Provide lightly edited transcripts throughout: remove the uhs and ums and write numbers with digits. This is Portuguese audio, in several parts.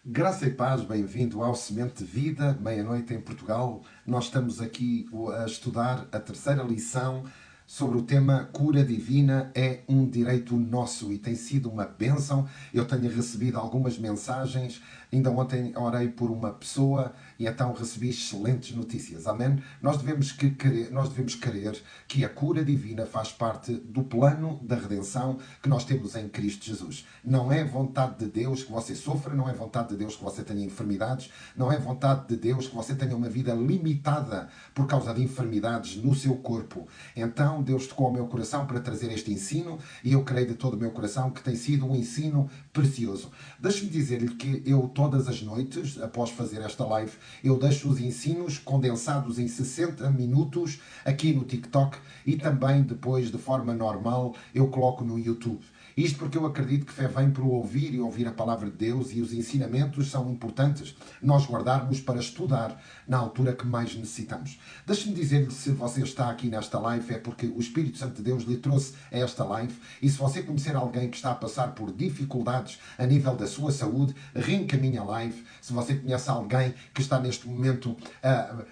Graça e paz, bem-vindo ao Semente de Vida, meia-noite em Portugal. Nós estamos aqui a estudar a terceira lição sobre o tema Cura Divina é um direito nosso e tem sido uma bênção. Eu tenho recebido algumas mensagens, ainda ontem orei por uma pessoa e então recebi excelentes notícias. Amém? Nós devemos crer que a cura divina faz parte do plano da redenção que nós temos em Cristo Jesus. Não é vontade de Deus que você sofra, não é vontade de Deus que você tenha enfermidades, não é vontade de Deus que você tenha uma vida limitada por causa de enfermidades no seu corpo. Então, Deus tocou ao meu coração para trazer este ensino e eu creio de todo o meu coração que tem sido um ensino precioso. Deixe-me dizer-lhe que eu, todas as noites, após fazer esta live, eu deixo os ensinos condensados em 60 minutos aqui no TikTok e também depois, de forma normal, eu coloco no YouTube. Isto porque eu acredito que fé vem pelo ouvir e ouvir a palavra de Deus e os ensinamentos são importantes nós guardarmos para estudar na altura que mais necessitamos. Deixe-me dizer-lhe, se você está aqui nesta live é porque o Espírito Santo de Deus lhe trouxe a esta live e se você conhecer alguém que está a passar por dificuldades a nível da sua saúde, reencaminhe a live. Se você conhece alguém que está neste momento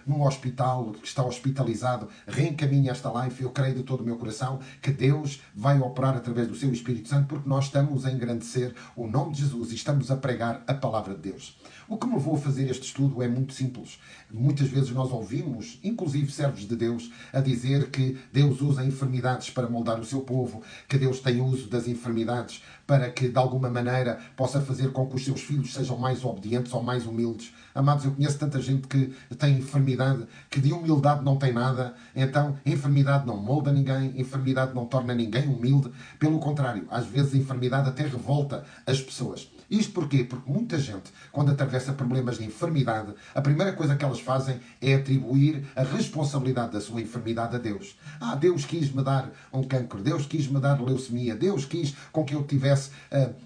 num hospital, que está hospitalizado, reencaminhe esta live. Eu creio de todo o meu coração que Deus vai operar através do seu Espírito Santo porque nós estamos a engrandecer o nome de Jesus e estamos a pregar a palavra de Deus. O que me levou a fazer este estudo é muito simples. Muitas vezes nós ouvimos, inclusive servos de Deus, a dizer que Deus usa enfermidades para moldar o seu povo, que Deus tem uso das enfermidades para que, de alguma maneira, possa fazer com que os seus filhos sejam mais obedientes ou mais humildes. Amados, eu conheço tanta gente que tem enfermidade, que de humildade não tem nada. Então, a enfermidade não molda ninguém, a enfermidade não torna ninguém humilde. Pelo contrário, às vezes a enfermidade até revolta as pessoas. Isto porquê? Porque muita gente, quando atravessa problemas de enfermidade, a primeira coisa que elas fazem é atribuir a responsabilidade da sua enfermidade a Deus. Deus quis-me dar um cancro, Deus quis-me dar leucemia, Deus quis com que eu tivesse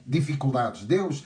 dificuldades, Deus,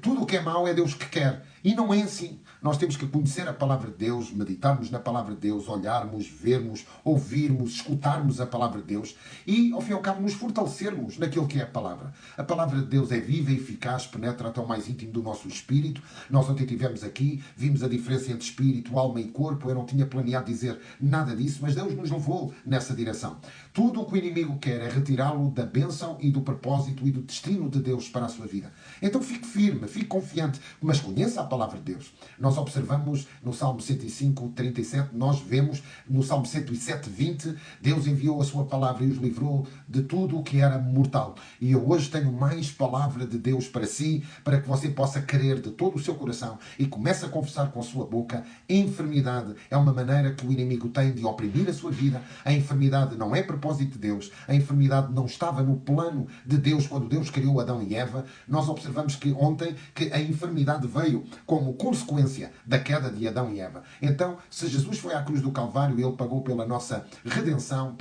tudo o que é mau é Deus que quer. E não é assim. Nós temos que conhecer a palavra de Deus, meditarmos na palavra de Deus, olharmos, vermos, ouvirmos, escutarmos a palavra de Deus e, ao fim e ao cabo, nos fortalecermos naquilo que é a palavra. A palavra de Deus é viva e eficaz, penetra até o mais íntimo do nosso espírito. Nós ontem estivemos aqui, vimos a diferença entre espírito, alma e corpo. Eu não tinha planeado dizer nada disso, mas Deus nos levou nessa direção. Tudo o que o inimigo quer é retirá-lo da bênção e do propósito e do destino de Deus para a sua vida. Então fique firme, fique confiante, mas conheça a palavra de Deus. Nós observamos no Salmo 105, 37, nós vemos no Salmo 107, 20, Deus enviou a sua palavra e os livrou de tudo o que era mortal. E eu hoje tenho mais palavra de Deus para si, para que você possa crer de todo o seu coração e comece a confessar com a sua boca. A enfermidade é uma maneira que o inimigo tem de oprimir a sua vida. A enfermidade não é propósito de Deus. A enfermidade não estava no plano de Deus quando Deus criou Adão e Eva. Nós observamos que ontem que a enfermidade veio como consequência da queda de Adão e Eva. Então, se Jesus foi à cruz do Calvário, Ele pagou pela nossa redenção,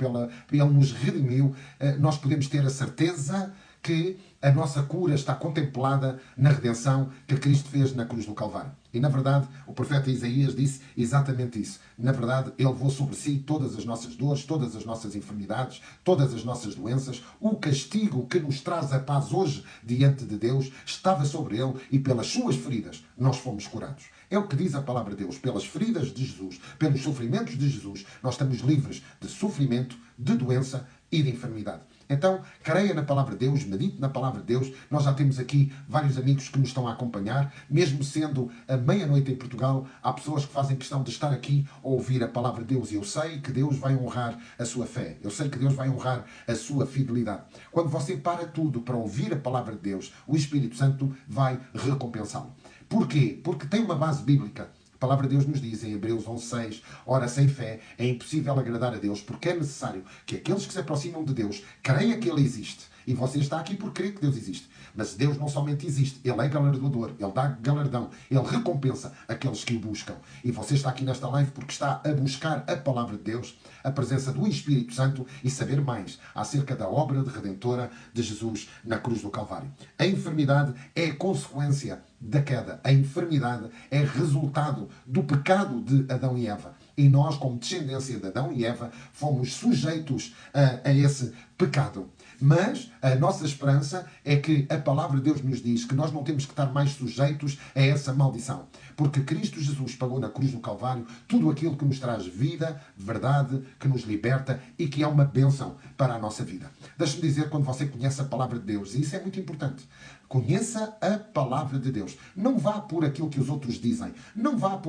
Ele nos redimiu, nós podemos ter a certeza que a nossa cura está contemplada na redenção que Cristo fez na cruz do Calvário. E, na verdade, o profeta Isaías disse exatamente isso. Na verdade, Ele levou sobre si todas as nossas dores, todas as nossas enfermidades, todas as nossas doenças. O castigo que nos traz a paz hoje diante de Deus estava sobre Ele e pelas suas feridas nós fomos curados. É o que diz a palavra de Deus. Pelas feridas de Jesus, pelos sofrimentos de Jesus, nós estamos livres de sofrimento, de doença e de enfermidade. Então, creia na palavra de Deus, medite na palavra de Deus. Nós já temos aqui vários amigos que nos estão a acompanhar. Mesmo sendo a meia-noite em Portugal, há pessoas que fazem questão de estar aqui a ouvir a palavra de Deus. E eu sei que Deus vai honrar a sua fé. Eu sei que Deus vai honrar a sua fidelidade. Quando você para tudo para ouvir a palavra de Deus, o Espírito Santo vai recompensá-lo. Porquê? Porque tem uma base bíblica. A palavra de Deus nos diz em Hebreus 11:6, ora, sem fé é impossível agradar a Deus, porque é necessário que aqueles que se aproximam de Deus creiam que Ele existe. E você está aqui por crer que Deus existe. Mas Deus não somente existe, Ele é galardoador, Ele dá galardão, Ele recompensa aqueles que o buscam. E você está aqui nesta live porque está a buscar a palavra de Deus, a presença do Espírito Santo e saber mais acerca da obra de redentora de Jesus na cruz do Calvário. A enfermidade é consequência da queda. A enfermidade é resultado do pecado de Adão e Eva. E nós, como descendência de Adão e Eva, fomos sujeitos a esse pecado. Mas a nossa esperança é que a palavra de Deus nos diz que nós não temos que estar mais sujeitos a essa maldição. Porque Cristo Jesus pagou na cruz do Calvário tudo aquilo que nos traz vida, verdade, que nos liberta e que é uma bênção para a nossa vida. Deixe-me dizer, quando você conhece a palavra de Deus, e isso é muito importante, conheça a palavra de Deus. Não vá por aquilo que os outros dizem. Não vá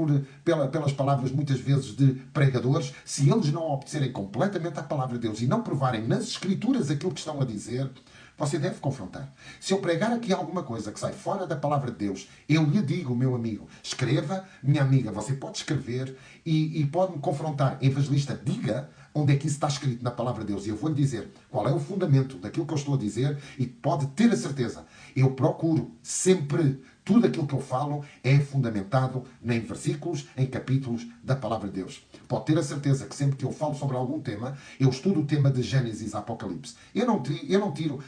pelas palavras, muitas vezes, de pregadores. Se eles não obedecerem completamente à palavra de Deus e não provarem nas Escrituras aquilo que estão a dizer, você deve confrontar. Se eu pregar aqui alguma coisa que sai fora da palavra de Deus, eu lhe digo, meu amigo, escreva, minha amiga, você pode escrever e pode-me confrontar. Evangelista, diga onde é que isso está escrito na palavra de Deus. E eu vou-lhe dizer qual é o fundamento daquilo que eu estou a dizer e pode ter a certeza. Eu procuro sempre, tudo aquilo que eu falo é fundamentado em versículos, em capítulos da palavra de Deus. Pode ter a certeza que sempre que eu falo sobre algum tema, eu estudo o tema de Gênesis e Apocalipse. Eu não tiro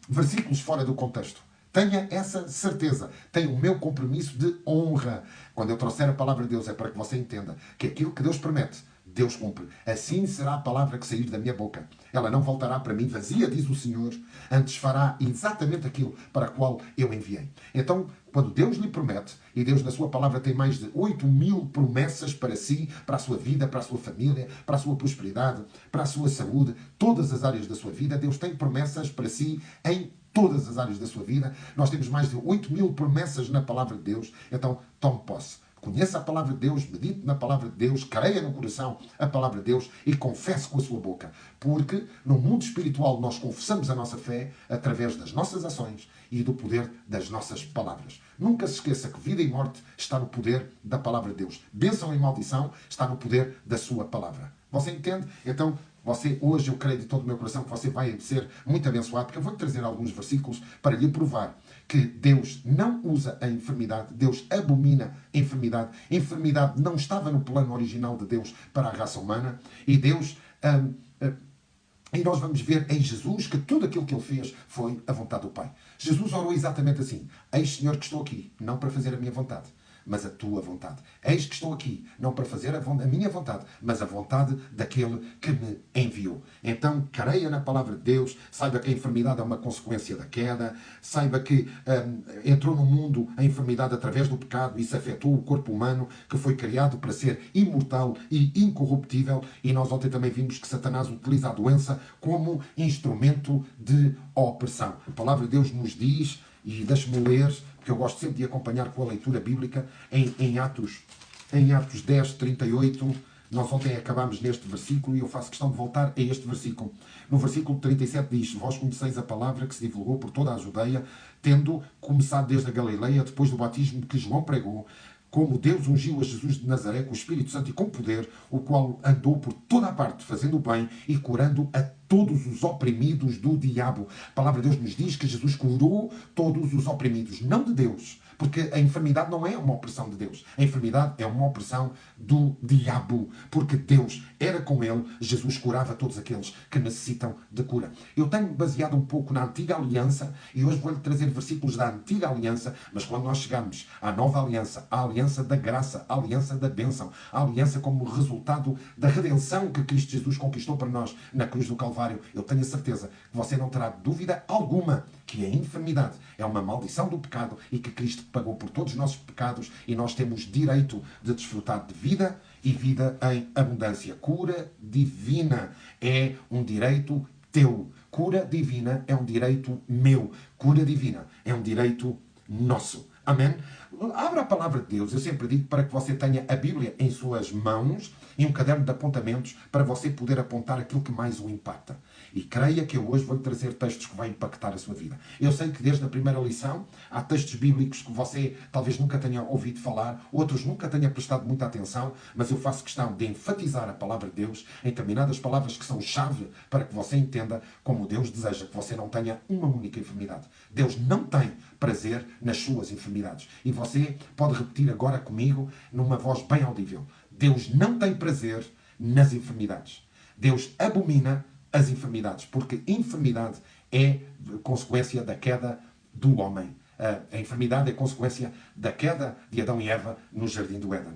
versículos fora do contexto. Tenha essa certeza. Tenho o meu compromisso de honra. Quando eu trouxer a palavra de Deus é para que você entenda que aquilo que Deus promete, Deus cumpre. Assim será a palavra que sair da minha boca. Ela não voltará para mim vazia, diz o Senhor, antes fará exatamente aquilo para o qual eu enviei. Então, quando Deus lhe promete, e Deus na sua palavra tem mais de 8.000 promessas para si, para a sua vida, para a sua família, para a sua prosperidade, para a sua saúde, todas as áreas da sua vida, Deus tem promessas para si em todas as áreas da sua vida. Nós temos mais de 8.000 promessas na palavra de Deus. Então, tome posse. Conheça a palavra de Deus, medite na palavra de Deus, creia no coração a palavra de Deus e confesse com a sua boca. Porque no mundo espiritual nós confessamos a nossa fé através das nossas ações e do poder das nossas palavras. Nunca se esqueça que vida e morte está no poder da palavra de Deus. Bênção e maldição está no poder da sua palavra. Você entende? Então, você, hoje, eu creio de todo o meu coração que você vai ser muito abençoado, porque eu vou-lhe trazer alguns versículos para lhe provar que Deus não usa a enfermidade, Deus abomina a enfermidade. A enfermidade não estava no plano original de Deus para a raça humana e Deus... E nós vamos ver em Jesus que tudo aquilo que ele fez foi a vontade do Pai. Jesus orou exatamente assim: Eis, Senhor, que estou aqui, não para fazer a minha vontade, mas a tua vontade. Eis que estou aqui, não para fazer a minha vontade, mas a vontade daquele que me enviou. Então, creia na palavra de Deus, saiba que a enfermidade é uma consequência da queda, saiba que entrou no mundo a enfermidade através do pecado, isso afetou o corpo humano, que foi criado para ser imortal e incorruptível, e nós ontem também vimos que Satanás utiliza a doença como instrumento de opressão. A palavra de Deus nos diz, e deixe-me ler, porque eu gosto sempre de acompanhar com a leitura bíblica, em Atos 10, 38, nós ontem acabámos neste versículo e eu faço questão de voltar a este versículo. No versículo 37 diz: Vós conheceis a palavra que se divulgou por toda a Judeia, tendo começado desde a Galileia, depois do batismo que João pregou, como Deus ungiu a Jesus de Nazaré com o Espírito Santo e com poder, o qual andou por toda a parte fazendo o bem e curando a todos os oprimidos do diabo. A palavra de Deus nos diz que Jesus curou todos os oprimidos, não de Deus, porque a enfermidade não é uma opressão de Deus. A enfermidade é uma opressão do diabo, porque Deus era com ele, Jesus curava todos aqueles que necessitam de cura. Eu tenho baseado um pouco na antiga aliança e hoje vou-lhe trazer versículos da antiga aliança, mas quando nós chegamos à nova aliança, à aliança da graça, à aliança da bênção, à aliança como resultado da redenção que Cristo Jesus conquistou para nós na cruz do Calvário, eu tenho a certeza que você não terá dúvida alguma que a enfermidade é uma maldição do pecado e que Cristo pagou por todos os nossos pecados e nós temos direito de desfrutar de vida e vida em abundância. Cura divina é um direito teu. Cura divina é um direito meu. Cura divina é um direito nosso. Amém? Abra a palavra de Deus. Eu sempre digo para que você tenha a Bíblia em suas mãos e um caderno de apontamentos para você poder apontar aquilo que mais o impacta. E creia que eu hoje vou-lhe trazer textos que vão impactar a sua vida. Eu sei que desde a primeira lição há textos bíblicos que você talvez nunca tenha ouvido falar, outros nunca tenha prestado muita atenção, mas eu faço questão de enfatizar a palavra de Deus em determinadas palavras que são chave para que você entenda como Deus deseja que você não tenha uma única enfermidade. Deus não tem prazer nas suas enfermidades. E você pode repetir agora comigo numa voz bem audível. Deus não tem prazer nas enfermidades. Deus abomina as enfermidades, porque enfermidade é consequência da queda do homem. A enfermidade é consequência da queda de Adão e Eva no jardim do Éden.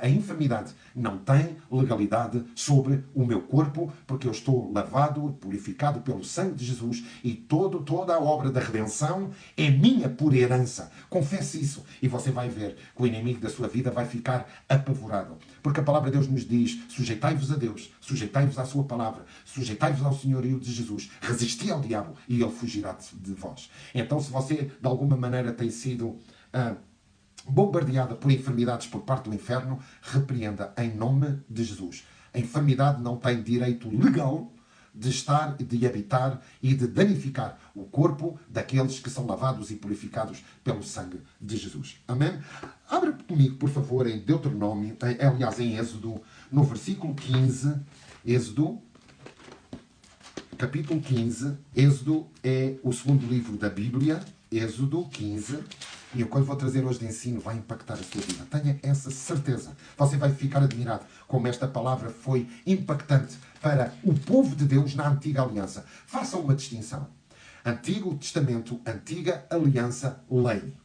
a enfermidade não tem legalidade sobre o meu corpo, porque eu estou lavado e purificado pelo sangue de Jesus e toda a obra da redenção é minha por herança. Confesse isso e você vai ver que o inimigo da sua vida vai ficar apavorado. Porque a palavra de Deus nos diz: sujeitai-vos a Deus, sujeitai-vos à sua palavra, sujeitai-vos ao senhorio de Jesus, resisti ao diabo e ele fugirá de vós. Então, se você de alguma maneira tem sido bombardeada por enfermidades por parte do inferno, repreenda em nome de Jesus. A enfermidade não tem direito legal de estar, de habitar e de danificar o corpo daqueles que são lavados e purificados pelo sangue de Jesus. Amém? Abra comigo, por favor, em Deuteronômio, aliás, em Êxodo, no versículo 15. Êxodo, capítulo 15. Êxodo é o segundo livro da Bíblia. Êxodo 15. E o que eu vou trazer hoje de ensino vai impactar a sua vida. Tenha essa certeza. Você vai ficar admirado como esta palavra foi impactante para o povo de Deus na antiga aliança. Faça uma distinção. Antigo Testamento, antiga aliança, lei.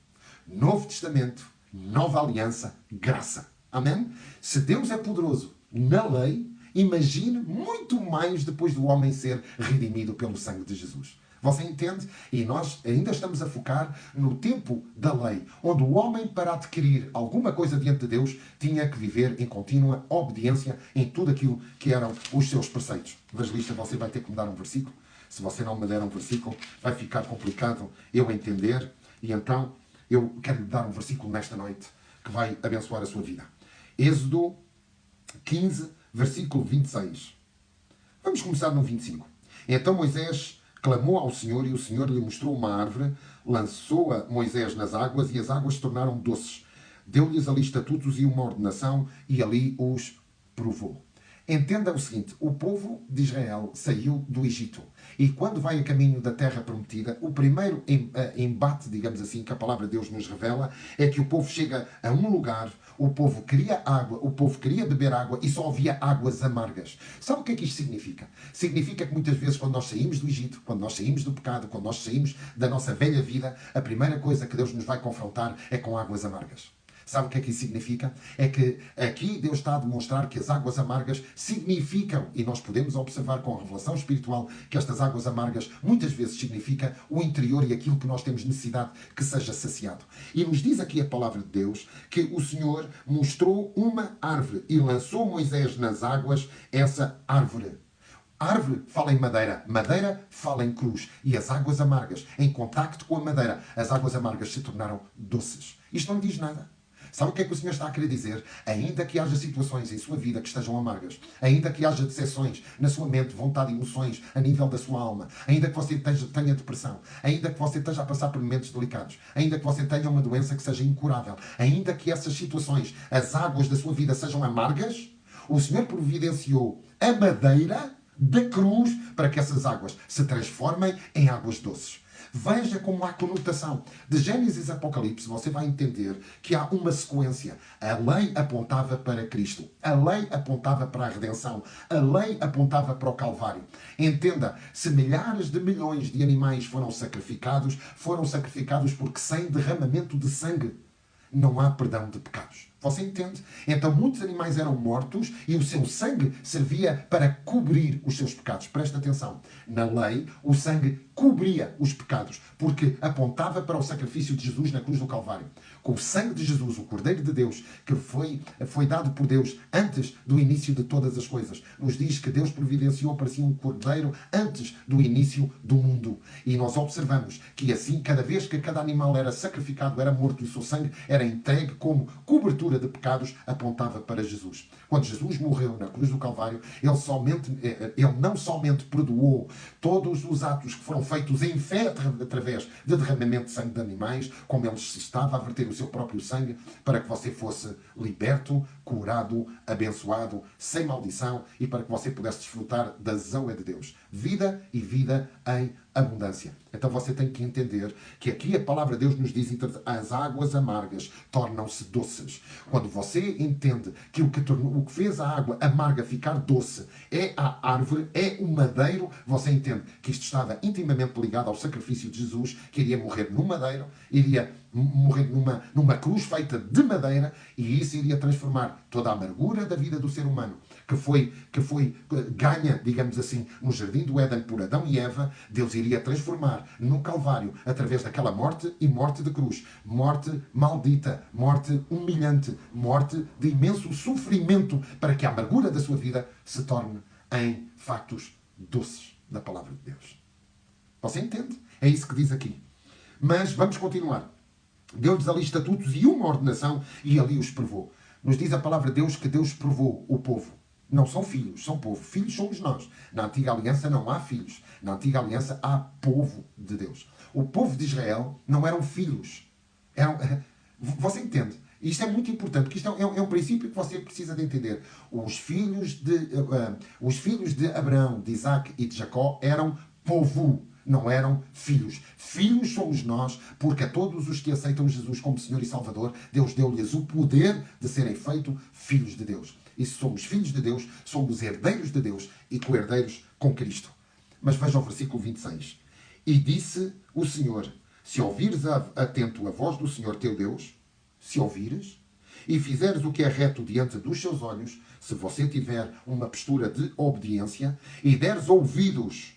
Novo Testamento, nova aliança, graça. Amém? Se Deus é poderoso na lei, imagine muito mais depois do homem ser redimido pelo sangue de Jesus. Você entende? E nós ainda estamos a focar no tempo da lei, onde o homem, para adquirir alguma coisa diante de Deus, tinha que viver em contínua obediência em tudo aquilo que eram os seus preceitos. Evangelista, você vai ter que me dar um versículo. Se você não me der um versículo, vai ficar complicado eu entender. E então, eu quero lhe dar um versículo nesta noite que vai abençoar a sua vida. Êxodo 15, versículo 26. Vamos começar no 25. Então Moisés clamou ao Senhor e o Senhor lhe mostrou uma árvore, lançou-a Moisés nas águas e as águas se tornaram doces. Deu-lhes ali estatutos e uma ordenação e ali os provou. Entenda o seguinte, o povo de Israel saiu do Egito e quando vai a caminho da terra prometida, o primeiro embate, digamos assim, que a palavra de Deus nos revela, é que o povo chega a um lugar, o povo queria água, o povo queria beber água e só havia águas amargas. Sabe o que é que isto significa? Significa que muitas vezes quando nós saímos do Egito, quando nós saímos do pecado, quando nós saímos da nossa velha vida, a primeira coisa que Deus nos vai confrontar é com águas amargas. Sabe o que é que isso significa? É que aqui Deus está a demonstrar que as águas amargas significam, e nós podemos observar com a revelação espiritual, que estas águas amargas muitas vezes significa o interior e aquilo que nós temos necessidade que seja saciado. E nos diz aqui a palavra de Deus que o Senhor mostrou uma árvore e lançou Moisés nas águas essa árvore. Árvore fala em madeira, madeira fala em cruz. E as águas amargas, em contacto com a madeira, as águas amargas se tornaram doces. Isto não diz nada. Sabe o que é que o Senhor está a querer dizer? Ainda que haja situações em sua vida que estejam amargas, ainda que haja decepções na sua mente, vontade e emoções a nível da sua alma, ainda que você tenha depressão, ainda que você esteja a passar por momentos delicados, ainda que você tenha uma doença que seja incurável, ainda que essas situações, as águas da sua vida sejam amargas, o Senhor providenciou a madeira da cruz para que essas águas se transformem em águas doces. Veja como há conotação. De Gênesis a Apocalipse, você vai entender que há uma sequência. A lei apontava para Cristo. A lei apontava para a redenção. A lei apontava para o Calvário. Entenda, se milhares de milhões de animais foram sacrificados porque sem derramamento de sangue não há perdão de pecados. Você entende? Então muitos animais eram mortos e o seu sangue servia para cobrir os seus pecados. Presta atenção. Na lei, o sangue cobria os pecados, porque apontava para o sacrifício de Jesus na cruz do Calvário. Com o sangue de Jesus, o Cordeiro de Deus, que foi dado por Deus antes do início de todas as coisas, nos diz que Deus providenciou para si um Cordeiro antes do início do mundo. E nós observamos que assim, cada vez que cada animal era sacrificado, era morto, e o seu sangue era entregue como cobertura de pecados, apontava para Jesus. Quando Jesus morreu na cruz do Calvário, ele não somente perdoou todos os atos que foram feitos em fé através de derramamento de sangue de animais, como ele estava a verter o seu próprio sangue para que você fosse liberto, curado, abençoado, sem maldição e para que você pudesse desfrutar da zoe de Deus. Vida e vida em abundância. Então você tem que entender que aqui a palavra de Deus nos diz que as águas amargas tornam-se doces. Quando você entende que o que fez a água amarga ficar doce é a árvore, é o madeiro, você entende que isto estava intimamente ligado ao sacrifício de Jesus, que iria morrer no madeiro, iria morrer numa cruz feita de madeira, e isso iria transformar toda a amargura da vida do ser humano, que foi ganha, digamos assim, no Jardim do Éden por Adão e Eva. Deus iria transformar no Calvário, através daquela morte e morte de cruz, morte maldita, morte humilhante, morte de imenso sofrimento, para que a amargura da sua vida se torne em factos doces da palavra de Deus. Você entende? É isso que diz aqui. Mas vamos continuar. Deu-lhes ali estatutos e uma ordenação, e ali os provou. Nos diz a palavra de Deus que Deus provou o povo. Não são filhos, são povo. Filhos somos nós. Na antiga aliança não há filhos. Na antiga aliança há povo de Deus. O povo de Israel não eram filhos. Você entende? Isto é muito importante, porque isto é um princípio que você precisa de entender. Os filhos de Abraão, de Isaac e de Jacó eram povo, não eram filhos. Filhos somos nós, porque a todos os que aceitam Jesus como Senhor e Salvador, Deus deu-lhes o poder de serem feitos filhos de Deus. E se somos filhos de Deus, somos herdeiros de Deus e co-herdeiros com Cristo. Mas veja o versículo 26. E disse o Senhor: se ouvires atento a voz do Senhor teu Deus, se ouvires, e fizeres o que é reto diante dos seus olhos, se você tiver uma postura de obediência, e deres ouvidos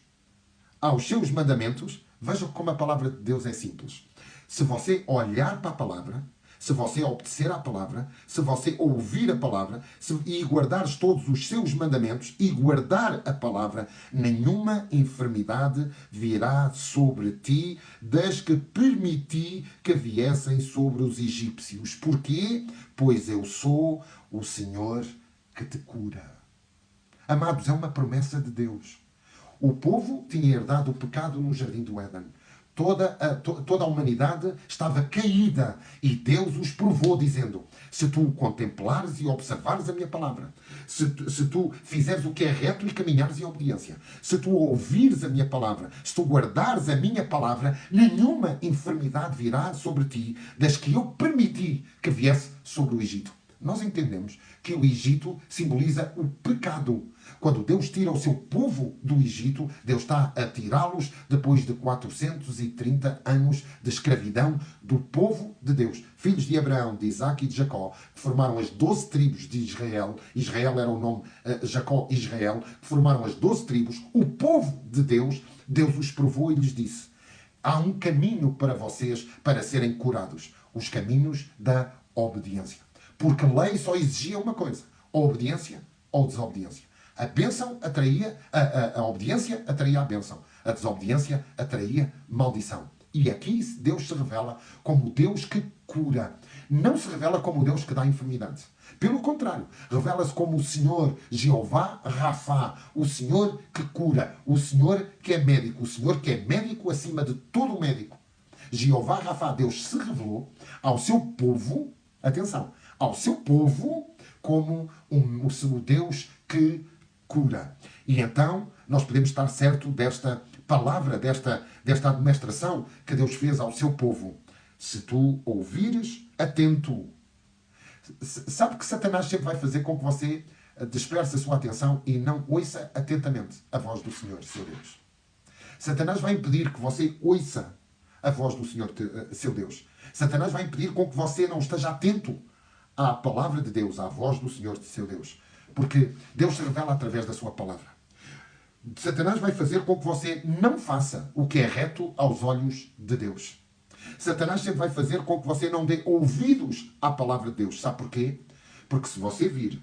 aos seus mandamentos, veja como a palavra de Deus é simples. Se você olhar para a palavra, se você obedecer à palavra, se você ouvir a palavra e guardares todos os seus mandamentos e guardar a palavra, nenhuma enfermidade virá sobre ti, das que permiti que viessem sobre os egípcios. Porquê? Pois eu sou o Senhor que te cura. Amados, é uma promessa de Deus. O povo tinha herdado o pecado no Jardim do Éden. Toda a humanidade estava caída, e Deus os provou, dizendo: se tu contemplares e observares a minha palavra, se tu fizeres o que é reto e caminhares em obediência, se tu ouvires a minha palavra, se tu guardares a minha palavra, nenhuma enfermidade virá sobre ti, das que eu permiti que viesse sobre o Egito. Nós entendemos que o Egito simboliza o pecado. Quando Deus tira o seu povo do Egito, Deus está a tirá-los depois de 430 anos de escravidão do povo de Deus. Filhos de Abraão, de Isaac e de Jacó, que formaram as 12 tribos de Israel. Israel era o nome, Jacó, Israel, que formaram as 12 tribos. O povo de Deus, Deus os provou e lhes disse: há um caminho para vocês para serem curados. Os caminhos da obediência. Porque a lei só exigia uma coisa: obediência ou desobediência. A bênção atraía, a obediência atraía a bênção. A desobediência atraía maldição. E aqui Deus se revela como Deus que cura. Não se revela como Deus que dá enfermidade. Pelo contrário, revela-se como o Senhor Jeová Rafá, o Senhor que cura, o Senhor que é médico, o Senhor que é médico acima de todo médico. Jeová Rafá, Deus se revelou ao seu povo, atenção, ao seu povo como o Deus que cura. E então nós podemos estar certo desta palavra, desta administração que Deus fez ao seu povo. Se tu ouvires atento. Sabe que Satanás sempre vai fazer com que você disperse a sua atenção e não ouça atentamente a voz do Senhor, seu Deus. Satanás vai impedir que você ouça a voz do Senhor, seu Deus. Satanás vai impedir com que você não esteja atento à palavra de Deus, à voz do Senhor, seu Deus. Porque Deus se revela através da sua palavra. Satanás vai fazer com que você não faça o que é reto aos olhos de Deus. Satanás sempre vai fazer com que você não dê ouvidos à palavra de Deus. Sabe porquê? Porque se você vir,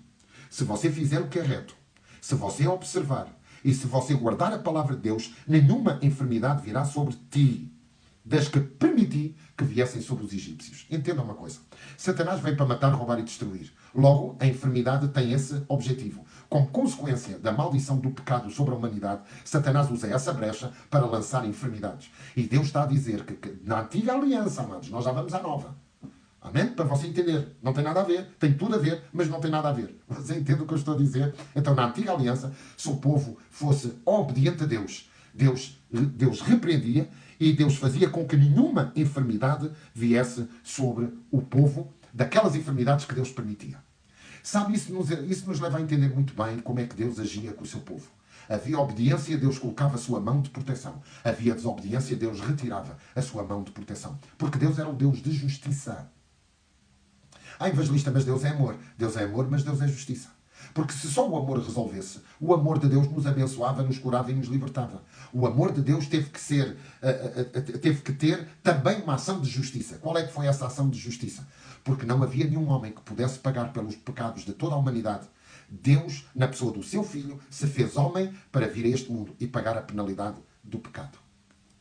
se você fizer o que é reto, se você observar e se você guardar a palavra de Deus, nenhuma enfermidade virá sobre ti, desde que permiti que viessem sobre os egípcios. Entenda uma coisa. Satanás vem para matar, roubar e destruir. Logo, a enfermidade tem esse objetivo. Como consequência da maldição do pecado sobre a humanidade, Satanás usa essa brecha para lançar enfermidades. E Deus está a dizer que na antiga aliança, amados, nós já vamos à nova. Amém? Para você entender. Não tem nada a ver. Tem tudo a ver, mas não tem nada a ver. Você entende o que eu estou a dizer? Então, na antiga aliança, se o povo fosse obediente a Deus, Deus repreendia e Deus fazia com que nenhuma enfermidade viesse sobre o povo, daquelas enfermidades que Deus permitia. Sabe, isso nos leva a entender muito bem como é que Deus agia com o seu povo. Havia obediência, Deus colocava a sua mão de proteção. Havia desobediência, Deus retirava a sua mão de proteção. Porque Deus era o Deus de justiça. Evangelista, mas Deus é amor. Deus é amor, mas Deus é justiça. Porque se só o amor resolvesse, o amor de Deus nos abençoava, nos curava e nos libertava. O amor de Deus teve que ter também uma ação de justiça. Qual é que foi essa ação de justiça? Porque não havia nenhum homem que pudesse pagar pelos pecados de toda a humanidade. Deus, na pessoa do seu Filho, se fez homem para vir a este mundo e pagar a penalidade do pecado.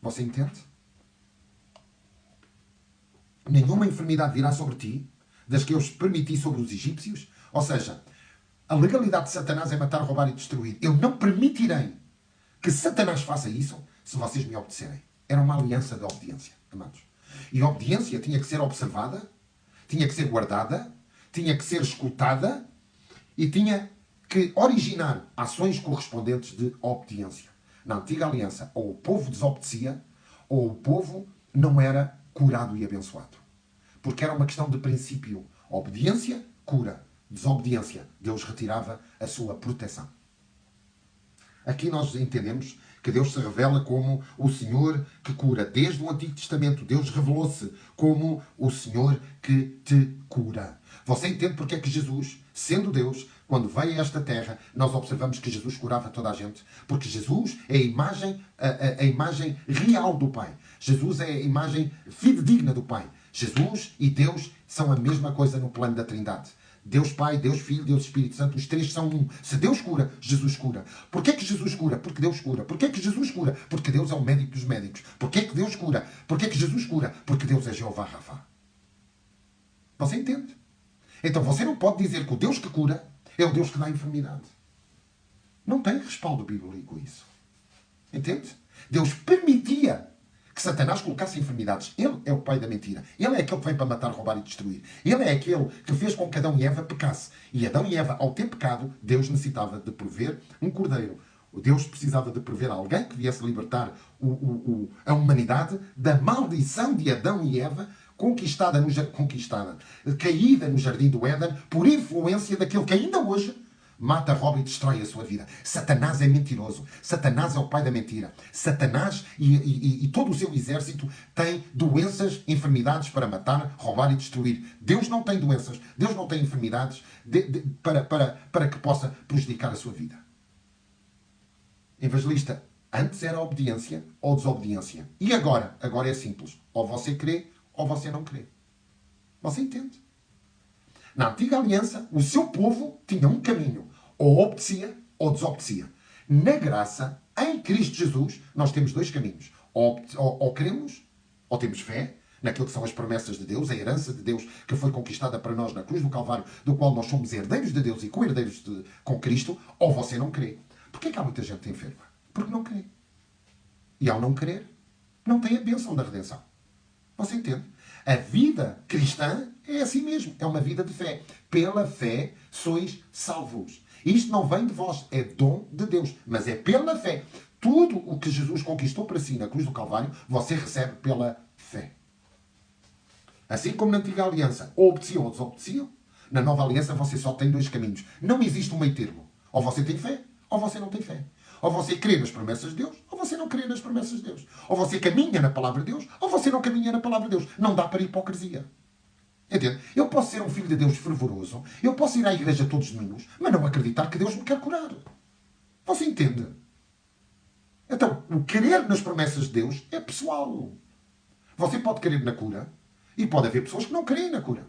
Você entende? Nenhuma enfermidade virá sobre ti, das que eu permiti sobre os egípcios. Ou seja, a legalidade de Satanás é matar, roubar e destruir. Eu não permitirei que Satanás faça isso se vocês me obedecerem. Era uma aliança de obediência, amados. E a obediência tinha que ser observada, tinha que ser guardada, tinha que ser escutada e tinha que originar ações correspondentes de obediência. Na antiga aliança, ou o povo desobedecia, ou o povo não era curado e abençoado. Porque era uma questão de princípio. Obediência, cura. Desobediência, Deus retirava a sua proteção. Aqui nós entendemos que Deus se revela como o Senhor que cura. Desde o Antigo Testamento, Deus revelou-se como o Senhor que te cura. Você entende porque é que Jesus, sendo Deus, quando veio a esta terra, nós observamos que Jesus curava toda a gente? Porque Jesus é a imagem real do Pai. Jesus é a imagem fidedigna do Pai. Jesus e Deus são a mesma coisa no plano da Trindade. Deus Pai, Deus Filho, Deus Espírito Santo, os três são um. Se Deus cura, Jesus cura. Porquê que Jesus cura? Porque Deus cura. Porquê que Jesus cura? Porque Deus é o médico dos médicos. Porquê que Deus cura? Porquê que Jesus cura? Porque Deus é Jeová Rafa. Você entende? Então você não pode dizer que o Deus que cura é o Deus que dá enfermidade. Não tem respaldo bíblico isso. Entende? Deus permitia que Satanás colocasse enfermidades. Ele é o pai da mentira. Ele é aquele que vem para matar, roubar e destruir. Ele é aquele que fez com que Adão e Eva pecasse. E Adão e Eva, ao ter pecado, Deus necessitava de prover um cordeiro. Deus precisava de prover alguém que viesse libertar a humanidade da maldição de Adão e Eva caída no jardim do Éden por influência daquele que ainda hoje mata, rouba e destrói a sua vida. Satanás é mentiroso. Satanás é o pai da mentira. Satanás e todo o seu exército tem doenças, enfermidades para matar, roubar e destruir. Deus não tem doenças. Deus não tem enfermidades para que possa prejudicar a sua vida. Evangelista, antes era obediência ou desobediência. E agora? Agora é simples. Ou você crê ou você não crê. Você entende? Na antiga aliança, o seu povo tinha um caminho. Ou obedecia ou desobedecia. Na graça, em Cristo Jesus, nós temos dois caminhos. Ou cremos, ou temos fé naquilo que são as promessas de Deus, a herança de Deus que foi conquistada para nós na cruz do Calvário, do qual nós somos herdeiros de Deus e co-herdeiros com Cristo, ou você não crê. Porquê que há muita gente enferma? Porque não crê. E ao não crer, não tem a bênção da redenção. Você entende? A vida cristã é assim mesmo. É uma vida de fé. Pela fé sois salvos. Isto não vem de vós. É dom de Deus. Mas é pela fé. Tudo o que Jesus conquistou para si na cruz do Calvário, você recebe pela fé. Assim como na antiga aliança, ou obedeciam ou desobedeciam, na nova aliança você só tem dois caminhos. Não existe um meio termo. Ou você tem fé, ou você não tem fé. Ou você crê nas promessas de Deus, ou você não crê nas promessas de Deus. Ou você caminha na palavra de Deus, ou você não caminha na palavra de Deus. Não dá para hipocrisia. Entende? Eu posso ser um filho de Deus fervoroso, eu posso ir à igreja todos os domingos, mas não acreditar que Deus me quer curar. Você entende? Então, o crer nas promessas de Deus é pessoal. Você pode crer na cura, e pode haver pessoas que não creem na cura.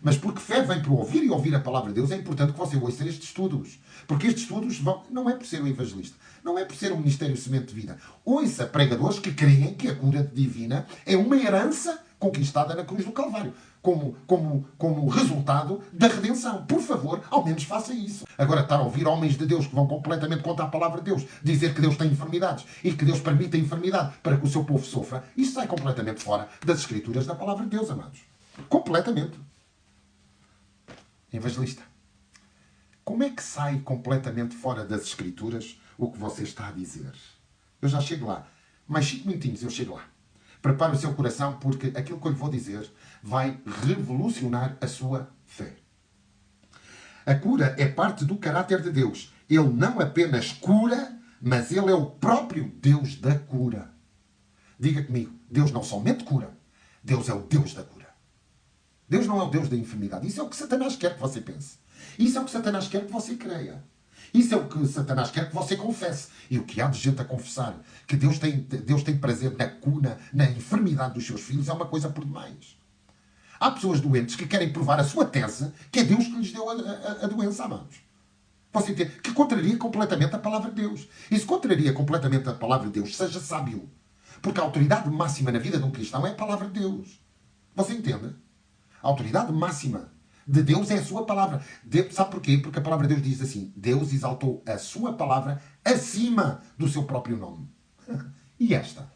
Mas porque fé vem para ouvir e ouvir a palavra de Deus, é importante que você ouça estes estudos. Porque estes estudos não é por ser um evangelista, não é por ser um ministério semente de vida. Ouça pregadores que creem que a cura divina é uma herança conquistada na cruz do Calvário, como resultado da redenção. Por favor, ao menos faça isso. Agora, estar a ouvir homens de Deus que vão completamente contra a palavra de Deus, dizer que Deus tem enfermidades e que Deus permite a enfermidade para que o seu povo sofra, isso sai completamente fora das Escrituras da palavra de Deus, amados. Completamente. Evangelista, como é que sai completamente fora das Escrituras o que você está a dizer? Eu já chego lá. Mais 5 minutinhos eu chego lá. Prepare o seu coração, porque aquilo que eu lhe vou dizer vai revolucionar a sua fé. A cura é parte do caráter de Deus. Ele não apenas cura, Mas Ele é o próprio Deus da cura. Diga comigo, Deus não somente cura, Deus é o Deus da cura. Deus não é o Deus da enfermidade. Isso é o que Satanás quer que você pense. Isso é o que Satanás quer que você creia. Isso é o que Satanás quer que você confesse. E o que há de gente a confessar que Deus tem prazer na cura, na enfermidade dos seus filhos, é uma coisa por demais. Há pessoas doentes que querem provar a sua tese que é Deus que lhes deu a doença, amados. Você entende? Que contraria completamente a palavra de Deus. E se contraria completamente a palavra de Deus, seja sábio. Porque a autoridade máxima na vida de um cristão é a palavra de Deus. Você entende? A autoridade máxima de Deus é a sua palavra. Deus, sabe porquê? Porque a palavra de Deus diz assim: Deus exaltou a sua palavra acima do seu próprio nome. E esta?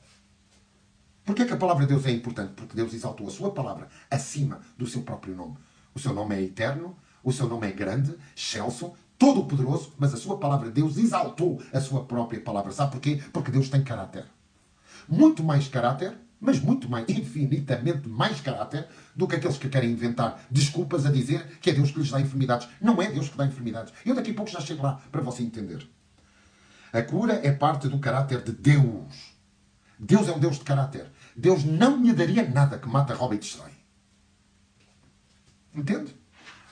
Porquê que a palavra de Deus é importante? Porque Deus exaltou a sua palavra acima do seu próprio nome. O seu nome é eterno, o seu nome é grande, excelso, todo-poderoso, mas a sua palavra, Deus exaltou a sua própria palavra. Sabe porquê? Porque Deus tem caráter. Muito mais caráter, mas muito mais, infinitamente mais caráter do que aqueles que querem inventar desculpas a dizer que é Deus que lhes dá enfermidades. Não é Deus que dá enfermidades. Eu daqui a pouco já chego lá para você entender. A cura é parte do caráter de Deus. Deus é um Deus de caráter. Deus não lhe daria nada que mata, rouba e destrói. Entende?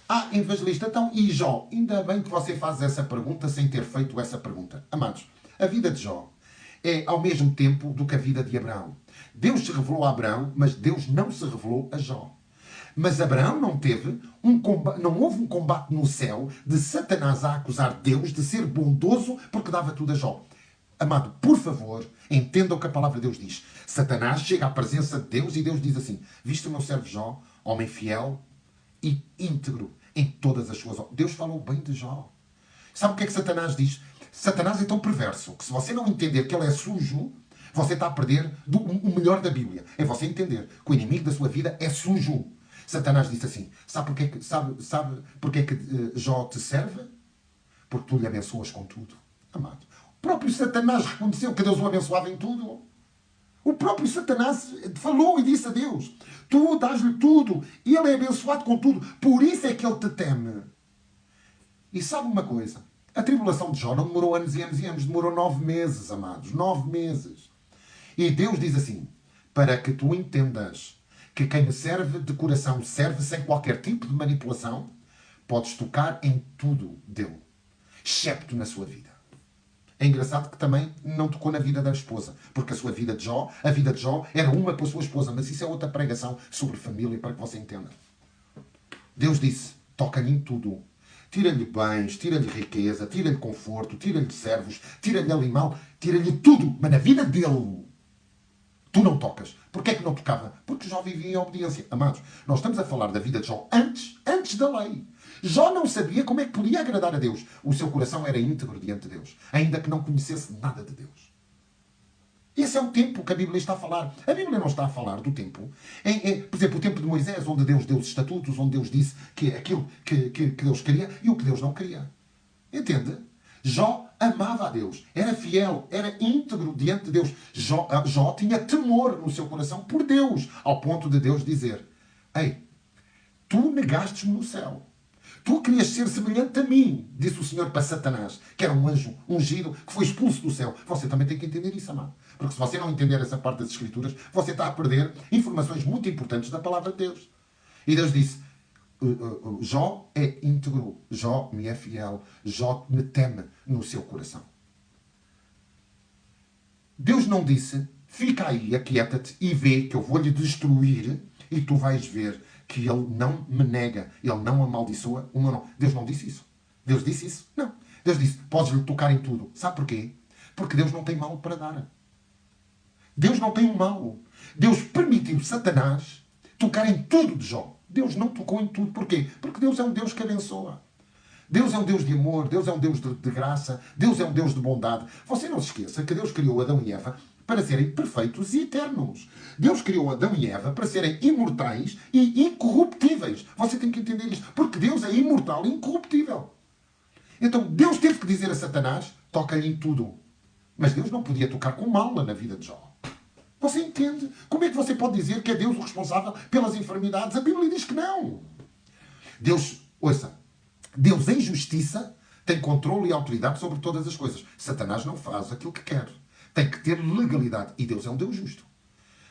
Ah, evangelista, então, e Jó? Ainda bem que você faz essa pergunta sem ter feito essa pergunta. Amados, a vida de Jó é ao mesmo tempo do que a vida de Abraão. Deus se revelou a Abraão, mas Deus não se revelou a Jó. Mas Abraão não teve não houve um combate no céu de Satanás a acusar Deus de ser bondoso porque dava tudo a Jó. Amado, por favor, entenda o que a palavra de Deus diz. Satanás chega à presença de Deus e Deus diz assim: viste o meu servo Jó, homem fiel e íntegro em todas as suas obras. Deus falou bem de Jó. Sabe o que é que Satanás diz? Satanás é tão perverso que se você não entender que ele é sujo, você está a perder o melhor da Bíblia. É você entender que o inimigo da sua vida é sujo. Satanás disse assim: sabe porque é que Jó te serve? Porque tu lhe abençoas com tudo. Amado, o próprio Satanás reconheceu que Deus o abençoava em tudo. O próprio Satanás falou e disse a Deus: tu dás-lhe tudo e ele é abençoado com tudo. Por isso é que ele te teme. E sabe uma coisa? A tribulação de Jó não demorou anos e anos e anos. Demorou 9 meses, amados. 9 meses. E Deus diz assim: para que tu entendas que quem me serve de coração serve sem qualquer tipo de manipulação, podes tocar em tudo dele, excepto na sua vida. É engraçado que também não tocou na vida da esposa, porque a vida de Jó era uma para a sua esposa, mas isso é outra pregação sobre família para que você entenda. Deus disse: toca-lhe em tudo. Tira-lhe bens, tira-lhe riqueza, tira-lhe conforto, tira-lhe servos, tira-lhe animal, tira-lhe tudo, mas na vida dele tu não tocas. Porquê é que não tocava? Porque Jó vivia em obediência. Amados, nós estamos a falar da vida de Jó antes da lei. Jó não sabia como é que podia agradar a Deus. O seu coração era íntegro diante de Deus, ainda que não conhecesse nada de Deus. Esse é o tempo que a Bíblia está a falar. A Bíblia não está a falar do tempo. Por exemplo, o tempo de Moisés, onde Deus deu os estatutos, onde Deus disse que aquilo que Deus queria e o que Deus não queria. Entende? Jó amava a Deus, era fiel, era íntegro diante de Deus. Jó tinha temor no seu coração por Deus, ao ponto de Deus dizer: ei, tu negaste-me no céu. Tu querias ser semelhante a mim, disse o Senhor para Satanás, que era um anjo ungido, que foi expulso do céu. Você também tem que entender isso, amado. Porque se você não entender essa parte das Escrituras, você está a perder informações muito importantes da palavra de Deus. E Deus disse: Jó é íntegro, Jó me é fiel, Jó me teme no seu coração. Deus não disse: fica aí, aquieta-te e vê que eu vou-lhe destruir e tu vais ver que ele não me nega, ele não amaldiçoa o meu nome. Deus não disse isso. Deus disse isso? Não. Deus disse: podes-lhe tocar em tudo. Sabe porquê? Porque Deus não tem mal para dar. Deus não tem um mal. Deus permitiu Satanás tocar em tudo de Jó. Deus não tocou em tudo. Porquê? Porque Deus é um Deus que abençoa. Deus é um Deus de amor. Deus é um Deus de graça. Deus é um Deus de bondade. Você não se esqueça que Deus criou Adão e Eva para serem perfeitos e eternos. Deus criou Adão e Eva para serem imortais e incorruptíveis. Você tem que entender isto. Porque Deus é imortal e incorruptível. Então Deus teve que dizer a Satanás: toca-lhe em tudo. Mas Deus não podia tocar com mal na vida de Jó. Você entende? Como é que você pode dizer que é Deus o responsável pelas enfermidades? A Bíblia diz que não. Deus, ouça, Deus em justiça tem controle e autoridade sobre todas as coisas. Satanás não faz aquilo que quer. Tem que ter legalidade. E Deus é um Deus justo.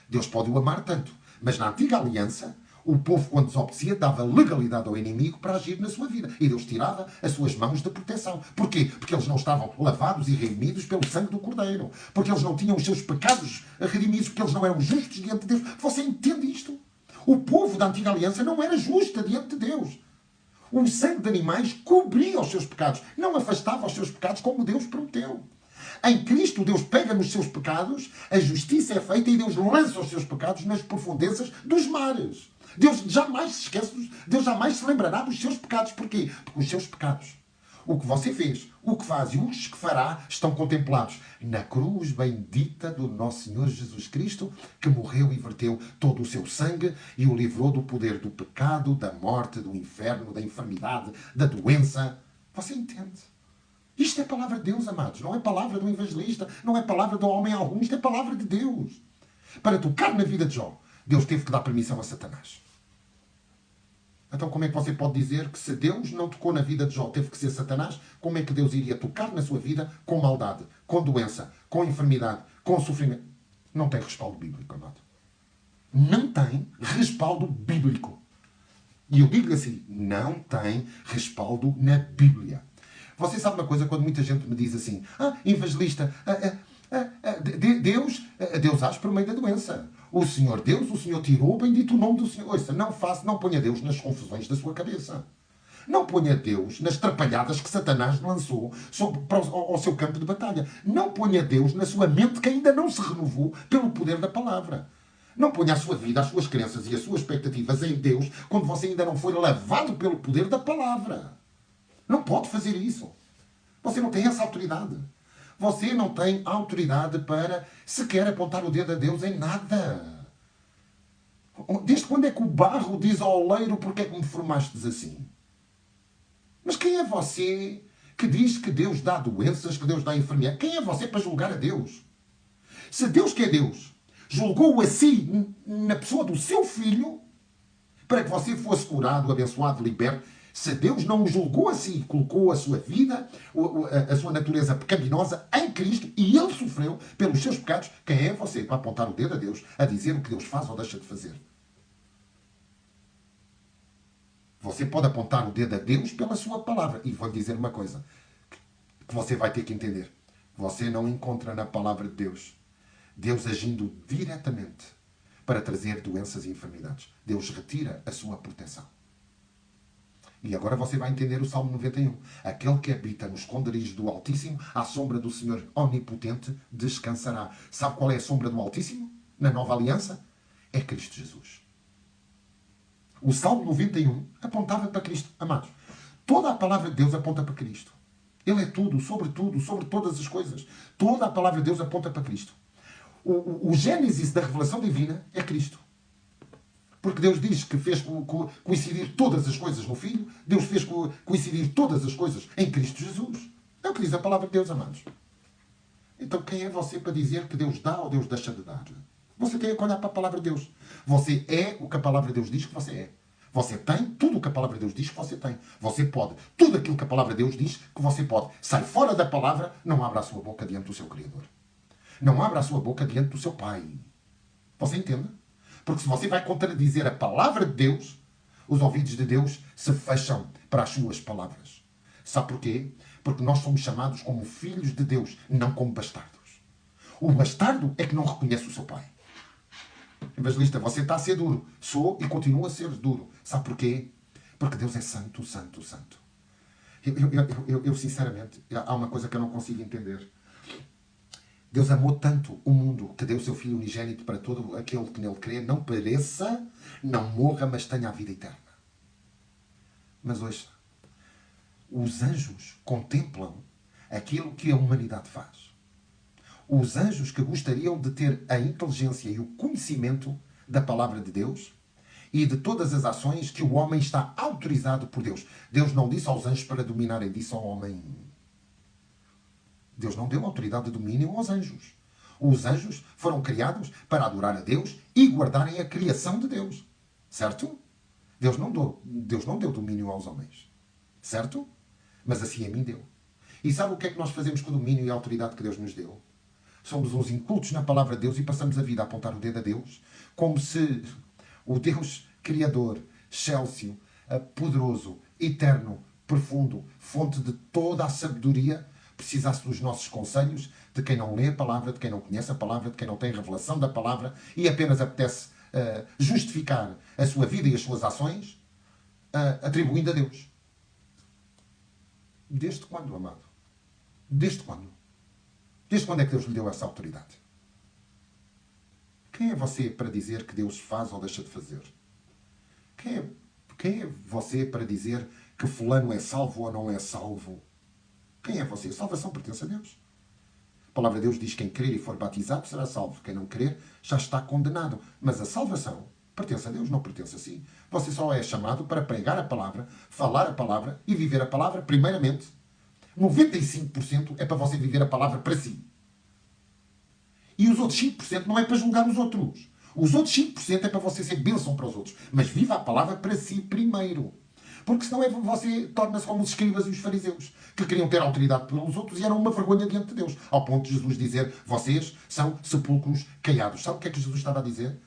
Deus pode o amar tanto. Mas na antiga aliança, o povo, quando desobedecia, dava legalidade ao inimigo para agir na sua vida. E Deus tirava as suas mãos de proteção. Porquê? Porque eles não estavam lavados e redimidos pelo sangue do Cordeiro. Porque eles não tinham os seus pecados redimidos. Porque eles não eram justos diante de Deus. Você entende isto? O povo da antiga aliança não era justo diante de Deus. O sangue de animais cobria os seus pecados. Não afastava os seus pecados como Deus prometeu. Em Cristo, Deus pega nos seus pecados, a justiça é feita e Deus lança os seus pecados nas profundezas dos mares. Deus jamais se esquece, Deus jamais se lembrará dos seus pecados. Porquê? Porque os seus pecados, o que você fez, o que faz e os que fará, estão contemplados na cruz bendita do nosso Senhor Jesus Cristo, que morreu e verteu todo o seu sangue e o livrou do poder do pecado, da morte, do inferno, da enfermidade, da doença. Você entende? Isto é palavra de Deus, amados. Não é palavra do evangelista, não é palavra do homem algum. Isto é palavra de Deus. Para tocar na vida de Jó, Deus teve que dar permissão a Satanás. Então como é que você pode dizer que se Deus não tocou na vida de Jó, teve que ser Satanás? Como é que Deus iria tocar na sua vida com maldade, com doença, com enfermidade, com sofrimento? Não tem respaldo bíblico, amado. Não tem respaldo bíblico. E eu digo assim, não tem respaldo na Bíblia. Você sabe uma coisa, quando muita gente me diz assim, evangelista, Deus age por meio da doença. O Senhor Deus, o Senhor tirou, bendito o nome do Senhor. Ouça, não ponha Deus nas confusões da sua cabeça. Não ponha Deus nas trapalhadas que Satanás lançou ao seu campo de batalha. Não ponha Deus na sua mente que ainda não se renovou pelo poder da palavra. Não ponha a sua vida, as suas crenças e as suas expectativas em Deus quando você ainda não foi lavado pelo poder da palavra. Não pode fazer isso. Você não tem essa autoridade. Você não tem autoridade para sequer apontar o dedo a Deus em nada. Desde quando é que o barro diz ao oleiro porque é que me formastes assim? Mas quem é você que diz que Deus dá doenças, que Deus dá enfermidade? Quem é você para julgar a Deus? Se Deus, que é Deus, julgou a si na pessoa do seu filho para que você fosse curado, abençoado, liberto, se Deus não o julgou assim, colocou a sua vida, a sua natureza pecaminosa em Cristo e ele sofreu pelos seus pecados, quem é você para apontar o dedo a Deus, a dizer o que Deus faz ou deixa de fazer? Você pode apontar o dedo a Deus pela sua palavra. E vou-lhe dizer uma coisa que você vai ter que entender. Você não encontra na palavra de Deus agindo diretamente para trazer doenças e enfermidades. Deus retira a sua proteção. E agora você vai entender o Salmo 91. Aquele que habita no esconderijo do Altíssimo, à sombra do Senhor Onipotente, descansará. Sabe qual é a sombra do Altíssimo? Na Nova Aliança? É Cristo Jesus. O Salmo 91 apontava para Cristo. Amados, toda a palavra de Deus aponta para Cristo. Ele é tudo, sobre todas as coisas. Toda a palavra de Deus aponta para Cristo. O Gênesis da revelação divina é Cristo. Porque Deus diz que fez coincidir todas as coisas no Filho. Deus fez coincidir todas as coisas em Cristo Jesus. É o que diz a palavra de Deus, amados. Então quem é você para dizer que Deus dá ou Deus deixa de dar? Você tem que olhar para a palavra de Deus. Você é o que a palavra de Deus diz que você é. Você tem tudo o que a palavra de Deus diz que você tem. Você pode tudo aquilo que a palavra de Deus diz que você pode. Sai fora da palavra, não abra a sua boca diante do seu Criador. Não abra a sua boca diante do seu Pai. Você entende? Porque se você vai contradizer a palavra de Deus, os ouvidos de Deus se fecham para as suas palavras. Sabe porquê? Porque nós somos chamados como filhos de Deus, não como bastardos. O bastardo é que não reconhece o seu pai. Evangelista, você está a ser duro. Sou e continuo a ser duro. Sabe porquê? Porque Deus é santo, santo, santo. Eu sinceramente, há uma coisa que eu não consigo entender. Deus amou tanto o mundo que deu o seu Filho unigênito para todo aquele que nele crê, não pereça, não morra, mas tenha a vida eterna. Mas hoje, os anjos contemplam aquilo que a humanidade faz. Os anjos que gostariam de ter a inteligência e o conhecimento da palavra de Deus e de todas as ações que o homem está autorizado por Deus. Deus não disse aos anjos para dominarem, disse ao homem. Deus não deu autoridade de domínio aos anjos. Os anjos foram criados para adorar a Deus e guardarem a criação de Deus. Certo? Deus não deu domínio aos homens. Certo? mas assim a mim deu. E sabe o que é que nós fazemos com o domínio e a autoridade que Deus nos deu? Somos uns incultos na palavra de Deus e passamos a vida a apontar o dedo a Deus, como se o Deus Criador, Excelsior, poderoso, eterno, profundo, fonte de toda a sabedoria, precisasse dos nossos conselhos, de quem não lê a palavra, de quem não conhece a palavra, de quem não tem revelação da palavra e apenas apetece justificar a sua vida e as suas ações, atribuindo a Deus. Desde quando, amado? Desde quando? Desde quando é que Deus lhe deu essa autoridade? Quem é você para dizer que Deus faz ou deixa de fazer? Quem é você para dizer que fulano é salvo ou não é salvo? Quem é você? A salvação pertence a Deus. A palavra de Deus diz que quem crer e for batizado será salvo. Quem não crer já está condenado. Mas a salvação pertence a Deus, não pertence a si. Você só é chamado para pregar a palavra, falar a palavra e viver a palavra primeiramente. 95% é para você viver a palavra para si. E os outros 5% não é para julgar os outros. Os outros 5% é para você ser bênção para os outros. Mas viva a palavra para si primeiro. Porque senão você torna-se como os escribas e os fariseus, que queriam ter autoridade pelos outros e eram uma vergonha diante de Deus. Ao ponto de Jesus dizer, vocês são sepulcros caiados. Sabe o que é que Jesus estava a dizer?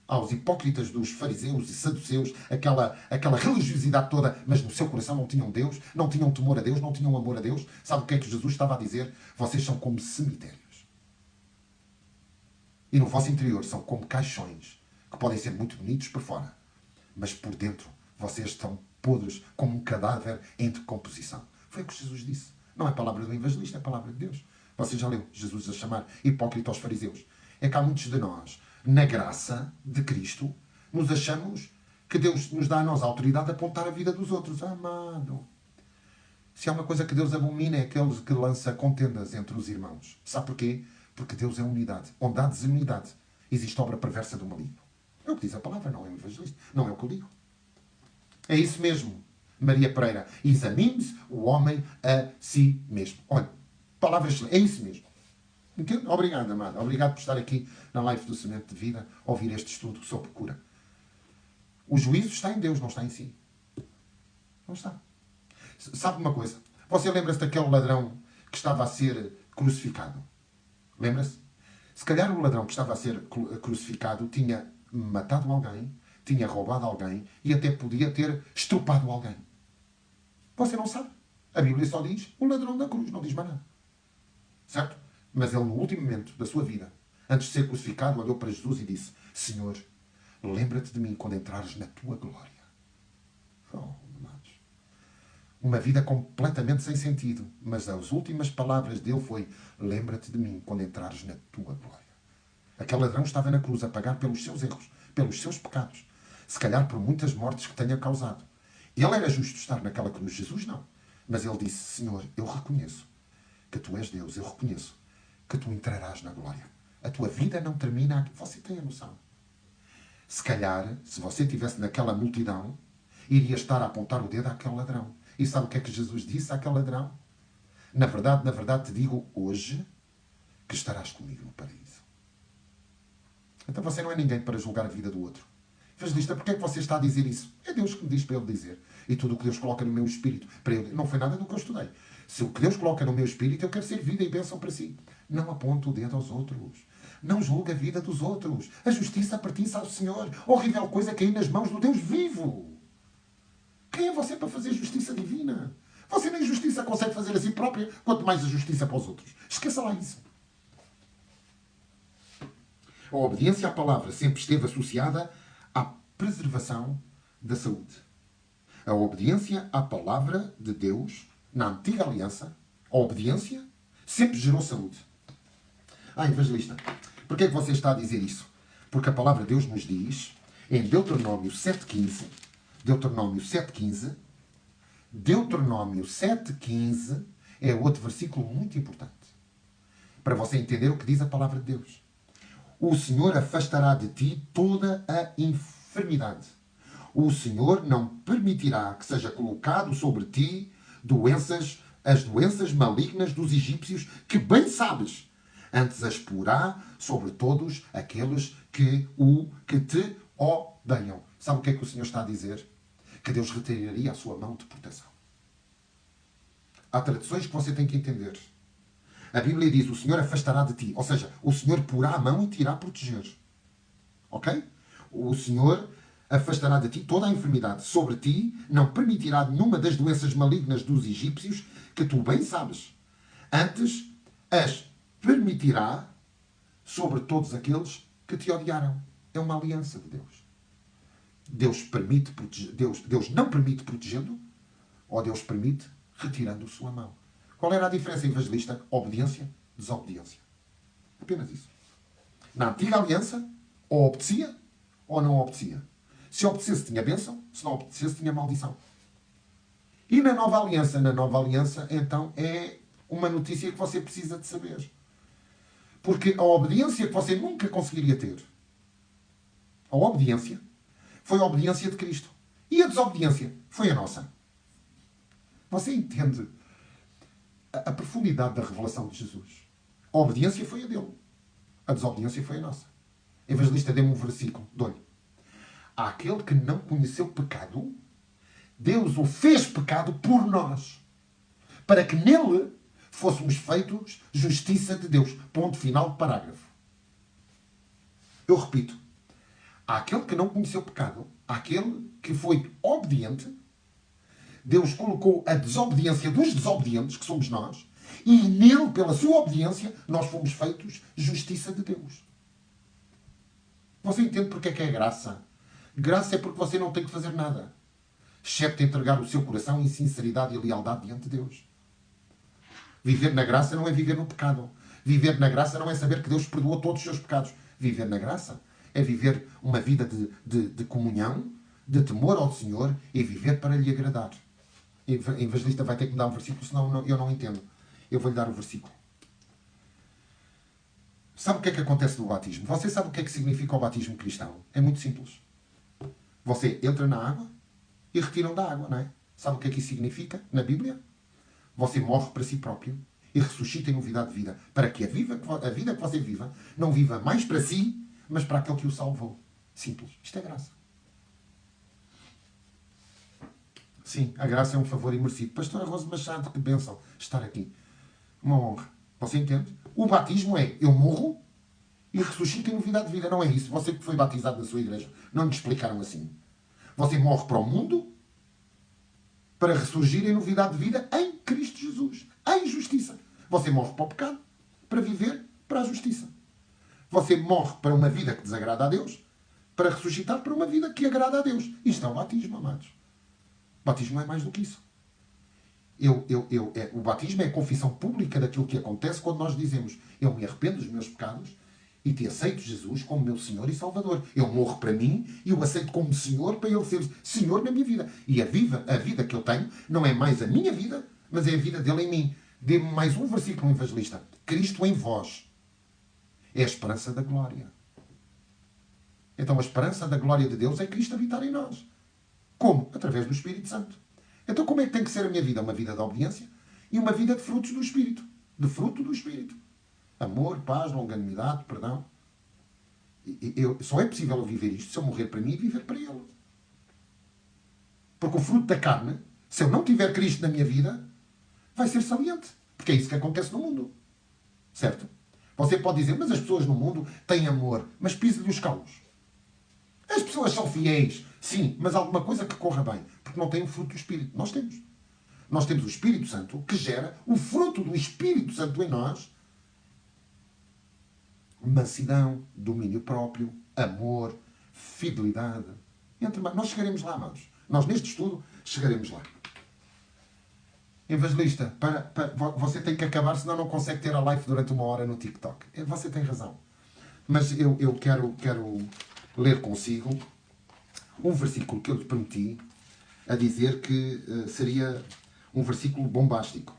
Aos hipócritas dos fariseus e saduceus, aquela religiosidade toda, mas no seu coração não tinham Deus, não tinham temor a Deus, não tinham amor a Deus. Sabe o que é que Jesus estava a dizer? Vocês são como cemitérios. E no vosso interior são como caixões, que podem ser muito bonitos por fora, mas por dentro vocês estão podres como um cadáver em decomposição. Foi o que Jesus disse. Não é palavra do evangelista, é palavra de Deus. Você já leu Jesus a chamar hipócrita aos fariseus. É que há muitos de nós, na graça de Cristo, nos achamos que Deus nos dá a nós a autoridade de apontar a vida dos outros. Amado, se há uma coisa que Deus abomina é aqueles que lança contendas entre os irmãos. Sabe porquê? Porque Deus é unidade. Onde há desunidade, existe obra perversa do maligno. É o que diz a palavra, não é o evangelista. Não é o que eu digo. É isso mesmo, Maria Pereira. Examine-se o homem a si mesmo. Olha, palavras excelentes. É isso mesmo. Entende? Obrigado, amado. Obrigado por estar aqui na live do Semente de Vida, ouvir este estudo sobre cura. O juízo está em Deus, não está em si. Não está. Sabe uma coisa? Você lembra-se daquele ladrão que estava a ser crucificado? Lembra-se? Se calhar o ladrão que estava a ser crucificado tinha matado alguém, tinha roubado alguém e até podia ter estrupado alguém. Você não sabe. A Bíblia só diz o ladrão da cruz, não diz mais nada. Certo? Mas ele, no último momento da sua vida, antes de ser crucificado, olhou para Jesus e disse: Senhor, lembra-te de mim quando entrares na tua glória. Oh, amados. Uma vida completamente sem sentido. Mas as últimas palavras dele foi: lembra-te de mim quando entrares na tua glória. Aquele ladrão estava na cruz a pagar pelos seus erros, pelos seus pecados. Se calhar por muitas mortes que tenha causado. Ele era justo estar naquela cruz. Jesus não. Mas ele disse: Senhor, eu reconheço que tu és Deus. Eu reconheço que tu entrarás na glória. A tua vida não termina aqui. Você tem a noção. Se calhar, se você estivesse naquela multidão, iria estar a apontar o dedo àquele ladrão. E sabe o que é que Jesus disse àquele ladrão? Na verdade te digo hoje que estarás comigo no paraíso. Então você não é ninguém para julgar a vida do outro. Evangelista, porquê é que você está a dizer isso? É Deus que me diz para ele dizer. E tudo o que Deus coloca no meu espírito para ele. Não foi nada do que eu estudei. Se o que Deus coloca no meu espírito, eu quero ser vida e bênção para si. Não aponte o dedo aos outros. Não julgue a vida dos outros. A justiça pertence ao Senhor. Horrível coisa cair nas mãos do Deus vivo. Quem é você para fazer justiça divina? Você nem justiça consegue fazer a si própria, quanto mais a justiça para os outros. Esqueça lá isso. A obediência à palavra sempre esteve associada à preservação da saúde. A obediência à palavra de Deus, na antiga aliança, a obediência sempre gerou saúde. Evangelista, porquê é que você está a dizer isso? Porque a palavra de Deus nos diz, em Deuteronômio 7,15, Deuteronômio 7,15 é outro versículo muito importante. Para você entender o que diz a palavra de Deus. O Senhor afastará de ti toda a enfermidade. O Senhor não permitirá que seja colocado sobre ti as doenças malignas dos egípcios, que bem sabes. Antes as porá sobre todos aqueles que te odeiam. Sabe o que é que o Senhor está a dizer? Que Deus retiraria a sua mão de proteção. Há traduções que você tem que entender. A Bíblia diz, o Senhor afastará de ti. Ou seja, o Senhor porá a mão e te irá proteger. Ok? O Senhor afastará de ti toda a enfermidade. Sobre ti não permitirá nenhuma das doenças malignas dos egípcios, que tu bem sabes. Antes as permitirá sobre todos aqueles que te odiaram. É uma aliança de Deus. Deus permite proteger, Deus não permite protegendo, ou Deus permite retirando sua mão. Qual era a diferença, evangelista? Obediência, desobediência. Apenas isso. Na antiga aliança, ou obedecia, ou não obedecia. Se obedecesse, tinha bênção. Se não obedecesse, tinha maldição. E na nova aliança, então, é uma notícia que você precisa de saber. Porque a obediência que você nunca conseguiria ter, a obediência, foi a obediência de Cristo. E a desobediência foi a nossa. Você entende a profundidade da revelação de Jesus? A obediência foi a dele. A desobediência foi a nossa. Evangelista, dê-me um versículo. Dou-lhe. Àquele que não conheceu pecado, Deus o fez pecado por nós, para que nele fôssemos feitos justiça de Deus. Ponto final de parágrafo. Eu repito. Àquele que não conheceu pecado, àquele que foi obediente, Deus colocou a desobediência dos desobedientes, que somos nós, e nele, pela sua obediência, nós fomos feitos justiça de Deus. Você entende porque é que é graça? Graça é porque você não tem que fazer nada, excepto entregar o seu coração em sinceridade e lealdade diante de Deus. Viver na graça não é viver no pecado. Viver na graça não é saber que Deus perdoou todos os seus pecados. Viver na graça é viver uma vida de comunhão, de temor ao Senhor e viver para lhe agradar. A evangelista vai ter que me dar um versículo, senão eu não entendo. Eu vou-lhe dar o versículo. Sabe o que é que acontece no batismo? Você sabe o que é que significa o batismo cristão? É muito simples. Você entra na água e retiram da água, não é? Sabe o que é que isso significa na Bíblia? Você morre para si próprio e ressuscita em novidade de vida. Para que a vida que você viva não viva mais para si, mas para aquele que o salvou. Simples. Isto é graça. Sim, a graça é um favor imerecido. Pastora Rosa Machado, que bênção estar aqui. Uma honra. Você entende? O batismo é, eu morro e ressuscito em novidade de vida. Não é isso. Você que foi batizado na sua igreja, não lhe explicaram assim. Você morre para o mundo para ressurgir em novidade de vida em Cristo Jesus. Em justiça. Você morre para o pecado para viver para a justiça. Você morre para uma vida que desagrada a Deus para ressuscitar para uma vida que agrada a Deus. Isto é o batismo, amados. O batismo não é mais do que isso. O batismo é a confissão pública daquilo que acontece quando nós dizemos: eu me arrependo dos meus pecados e te aceito, Jesus, como meu Senhor e Salvador. Eu morro para mim e o aceito como Senhor para Ele ser Senhor na minha vida. E a vida que eu tenho não é mais a minha vida, mas é a vida dele em mim. Dê-me mais um versículo, evangelista. Cristo em vós é a esperança da glória. Então a esperança da glória de Deus é Cristo habitar em nós. Como? Através do Espírito Santo. Então como é que tem que ser a minha vida? Uma vida de obediência e uma vida de frutos do Espírito. De fruto do Espírito. Amor, paz, longanimidade, perdão. Só é possível eu viver isto se eu morrer para mim e viver para Ele. Porque o fruto da carne, se eu não tiver Cristo na minha vida, vai ser saliente. Porque é isso que acontece no mundo. Certo? Você pode dizer, mas as pessoas no mundo têm amor, mas pise-lhe os calos. As pessoas são fiéis, sim, mas alguma coisa que corra bem, porque não têm o fruto do Espírito. Nós temos. Nós temos o Espírito Santo, que gera o fruto do Espírito Santo em nós. Mansidão, domínio próprio, amor, fidelidade. Nós chegaremos lá, amados. Nós, neste estudo, chegaremos lá. Evangelista, você tem que acabar, senão não consegue ter a live durante 1 hora no TikTok. Você tem razão. Mas eu quero ler consigo um versículo que eu lhe prometi, a dizer que seria um versículo bombástico.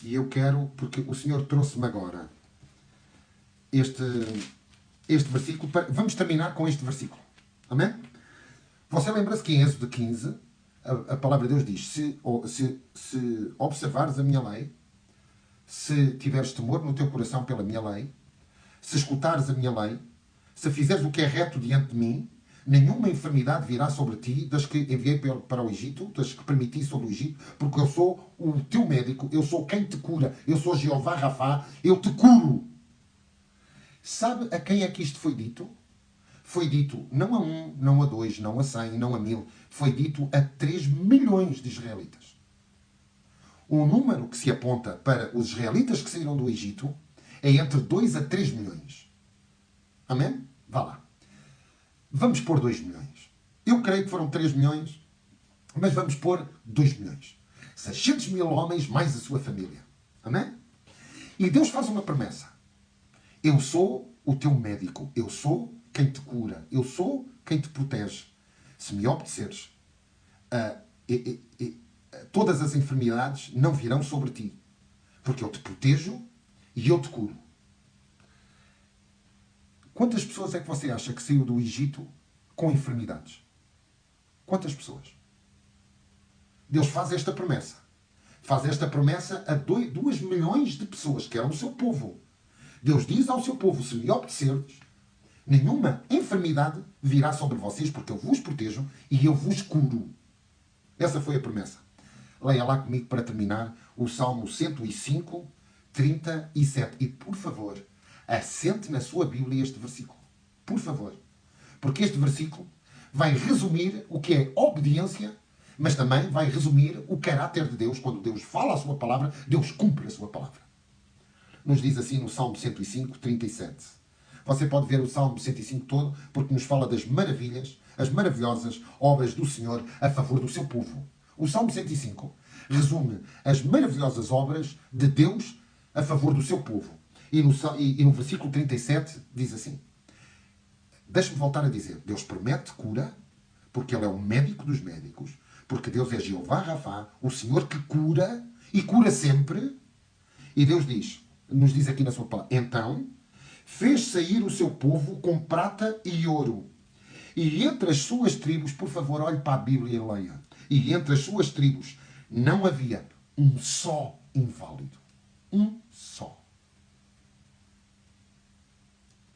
E eu quero, porque o Senhor trouxe-me agora este versículo. Vamos terminar com este versículo. Amém? Você lembra-se que em Êxodo 15, a palavra de Deus diz: se observares a minha lei, se tiveres temor no teu coração pela minha lei, se escutares a minha lei, se fizeres o que é reto diante de mim, Nenhuma enfermidade virá sobre ti das que enviei para o Egito, das que permiti sobre o Egito, porque eu sou o teu médico, eu sou quem te cura, eu sou Jeová Rafá, eu te curo. Sabe a quem é que isto foi dito? Foi dito não a 1, não a 2, não a 100, não a 1000. Foi dito a 3 milhões de israelitas. O número que se aponta para os israelitas que saíram do Egito é entre 2 a 3 milhões. Amém? Vá lá. Vamos pôr 2 milhões. Eu creio que foram 3 milhões, mas vamos pôr 2 milhões. 600 mil homens mais a sua família. Amém? E Deus faz uma promessa. Eu sou o teu médico. Eu sou quem te cura. Eu sou quem te protege. Se me obedeceres, todas as enfermidades não virão sobre ti. Porque eu te protejo e eu te curo. Quantas pessoas é que você acha que saiu do Egito com enfermidades? Quantas pessoas? Deus faz esta promessa. Faz esta promessa a 2 milhões de pessoas, que eram o seu povo. Deus diz ao seu povo, se me obedecerdes, nenhuma enfermidade virá sobre vocês, porque eu vos protejo e eu vos curo. Essa foi a promessa. Leia lá comigo para terminar o Salmo 105, 37. E, por favor, assente na sua Bíblia este versículo. Por favor. Porque este versículo vai resumir o que é obediência, mas também vai resumir o caráter de Deus. Quando Deus fala a sua palavra, Deus cumpre a sua palavra. Nos diz assim no Salmo 105, 37. Você pode ver o Salmo 105 todo, porque nos fala das maravilhas, as maravilhosas obras do Senhor a favor do seu povo. O Salmo 105 resume as maravilhosas obras de Deus a favor do seu povo. E no versículo 37 diz assim, deixa-me voltar a dizer, Deus promete cura, porque Ele é o médico dos médicos, porque Deus é Jeová Rafá, o Senhor que cura, e cura sempre. E Deus nos diz aqui na sua palavra, então fez sair o seu povo com prata e ouro. E entre as suas tribos, por favor, olhe para a Bíblia e leia. E entre as suas tribos não havia um só inválido. Um só.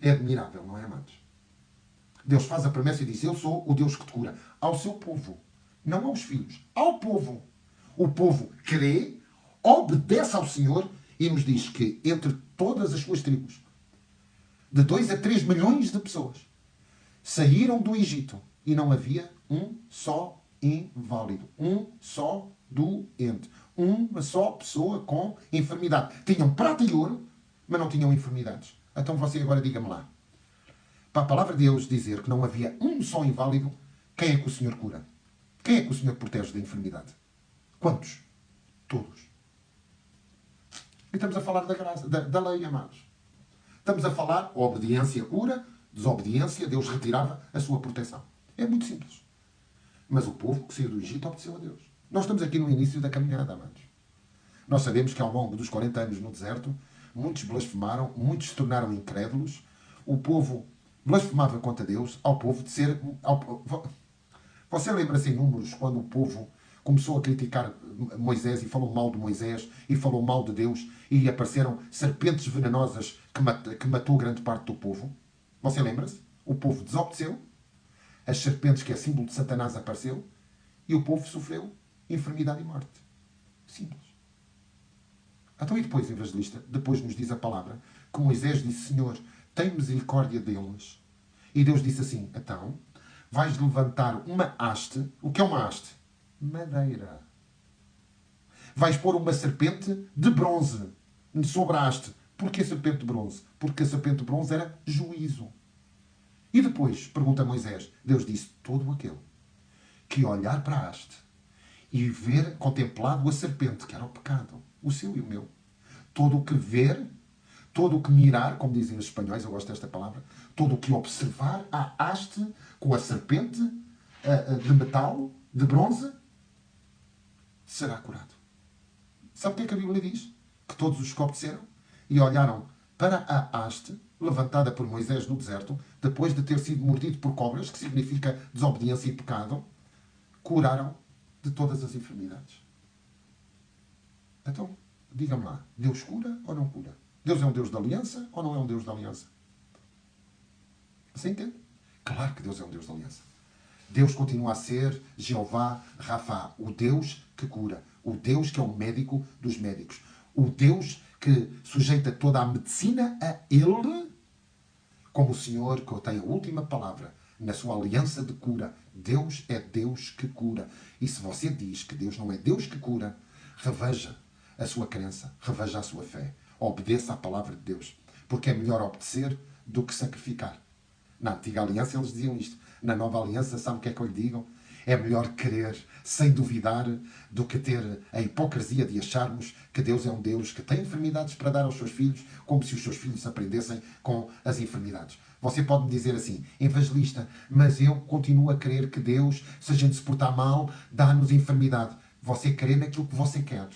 É admirável, não é, amados? Deus faz a promessa e diz, eu sou o Deus que te cura. Ao seu povo. Não aos filhos. Ao povo. O povo crê, obedece ao Senhor e nos diz que entre todas as suas tribos, de 2 a 3 milhões de pessoas, saíram do Egito e não havia um só inválido. Um só doente. Uma só pessoa com enfermidade. Tinham prata e ouro, mas não tinham enfermidades. Então você agora diga-me lá. Para a palavra de Deus dizer que não havia um só inválido, quem é que o Senhor cura? Quem é que o Senhor protege da enfermidade? Quantos? Todos. E estamos a falar da graça, da lei, amados. Estamos a falar, obediência cura, desobediência, Deus retirava a sua proteção. É muito simples. Mas o povo que saiu do Egito obedeceu a Deus. Nós estamos aqui no início da caminhada, amados. Nós sabemos que ao longo dos 40 anos no deserto, muitos blasfemaram, muitos se tornaram incrédulos. O povo blasfemava contra Deus, ao povo de ser... Você lembra-se em Números, quando o povo começou a criticar Moisés e falou mal de Moisés e falou mal de Deus e apareceram serpentes venenosas que matou grande parte do povo? Você lembra-se? O povo desobedeceu, as serpentes, que é símbolo de Satanás, apareceu e o povo sofreu enfermidade e morte. Simples. Então e depois, evangelista, depois nos diz a palavra que Moisés disse, Senhor, tem misericórdia deles. E Deus disse assim, então, vais levantar uma haste. O que é uma haste? Madeira. Vais pôr uma serpente de bronze sobre a haste. Porquê serpente de bronze? Porque a serpente de bronze era juízo. E depois, pergunta Moisés, Deus disse, todo aquele que olhar para a haste e ver contemplado a serpente, que era o pecado, o seu e o meu, todo o que ver, todo o que mirar, como dizem os espanhóis, eu gosto desta palavra, todo o que observar a haste com a serpente de metal, de bronze, será curado. Sabe o que é que a Bíblia diz? Que todos os que obedeceram e olharam para a haste levantada por Moisés no deserto, depois de ter sido mordido por cobras, que significa desobediência e pecado, curaram de todas as enfermidades. Então, diga-me lá, Deus cura ou não cura? Deus é um Deus de aliança ou não é um Deus de aliança? Você entende? Claro que Deus é um Deus de aliança. Deus continua a ser Jeová Rafa, o Deus que cura, o Deus que é o médico dos médicos, o Deus que sujeita toda a medicina a Ele, como o Senhor que tem a última palavra na sua aliança de cura. Deus é Deus que cura. E se você diz que Deus não é Deus que cura, reveja a sua crença, reveja a sua fé, obedeça à palavra de Deus, porque é melhor obedecer do que sacrificar. Na antiga aliança eles diziam isto. Na nova aliança, sabe o que é que eu lhe digo? É melhor crer sem duvidar do que ter a hipocrisia de acharmos que Deus é um Deus que tem enfermidades para dar aos seus filhos, como se os seus filhos aprendessem com as enfermidades. Você pode me dizer assim, evangelista, mas eu continuo a crer que Deus, se a gente se portar mal, dá-nos enfermidade. Você crê naquilo que você quer.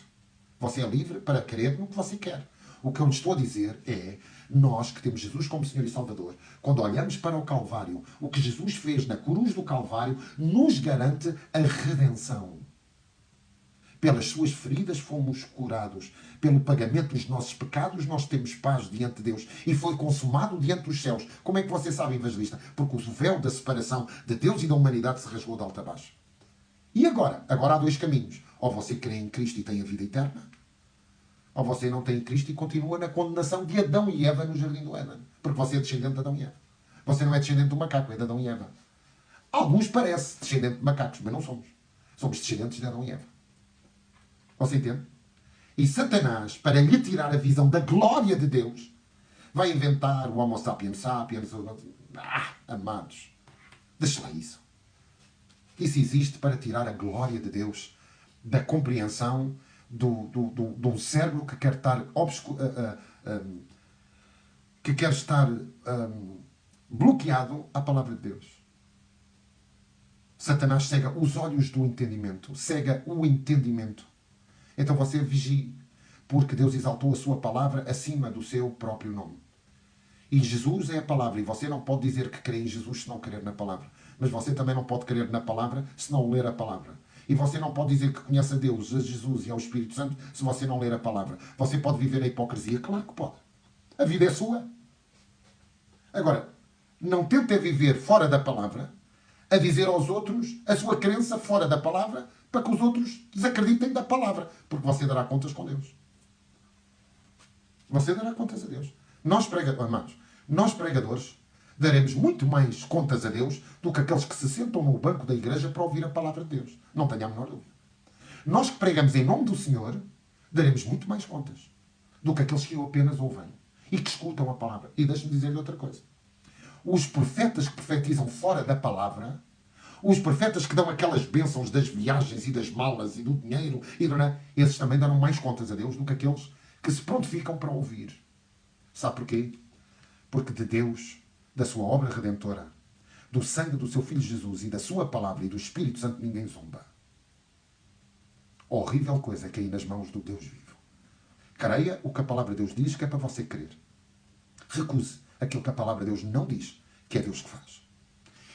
Você é livre para crer no que você quer. O que eu lhe estou a dizer é, nós que temos Jesus como Senhor e Salvador, quando olhamos para o Calvário, o que Jesus fez na cruz do Calvário nos garante a redenção. Pelas suas feridas fomos curados. Pelo pagamento dos nossos pecados nós temos paz diante de Deus. E foi consumado diante dos céus. Como é que você sabe, evangelista? Porque o véu da separação de Deus e da humanidade se rasgou de alto a baixo. E agora? Agora há dois caminhos. Ou você crê em Cristo e tem a vida eterna, ou você não tem Cristo e continua na condenação de Adão e Eva no Jardim do Éden. Porque você é descendente de Adão e Eva. Você não é descendente do macaco, é de Adão e Eva. Alguns parecem descendentes de macacos, mas não somos. Somos descendentes de Adão e Eva. Você entende? E Satanás, para lhe tirar a visão da glória de Deus, vai inventar o Homo sapiens sapiens. Amados, deixa lá isso. Isso existe para tirar a glória de Deus da compreensão de um cérebro que quer estar bloqueado à palavra de Deus. Satanás cega os olhos do entendimento, cega o entendimento. Então você vigie, porque Deus exaltou a sua palavra acima do seu próprio nome. E Jesus é a palavra, e você não pode dizer que crê em Jesus se não crer na palavra. Mas você também não pode crer na palavra se não ler a palavra. E você não pode dizer que conhece a Deus, a Jesus e ao Espírito Santo se você não ler a palavra. Você pode viver a hipocrisia? Claro que pode. A vida é sua. Agora, não tente viver fora da palavra, a dizer aos outros a sua crença fora da palavra, para que os outros desacreditem da palavra. Porque você dará contas com Deus. Você dará contas a Deus. Amados, nós pregadores daremos muito mais contas a Deus do que aqueles que se sentam no banco da igreja para ouvir a palavra de Deus. Não tenha a menor dúvida. Nós que pregamos em nome do Senhor, daremos muito mais contas do que aqueles que o apenas ouvem e que escutam a palavra. E deixe-me dizer-lhe outra coisa. Os profetas que profetizam fora da palavra, os profetas que dão aquelas bênçãos das viagens e das malas e do dinheiro, esses também darão mais contas a Deus do que aqueles que se prontificam para ouvir. Sabe porquê? Porque de Deus, da sua obra redentora, do sangue do seu Filho Jesus e da sua palavra e do Espírito Santo ninguém zomba. Horrível coisa é cair nas mãos do Deus vivo. Creia o que a palavra de Deus diz, que é para você crer. Recuse aquilo que a palavra de Deus não diz, que é Deus que faz.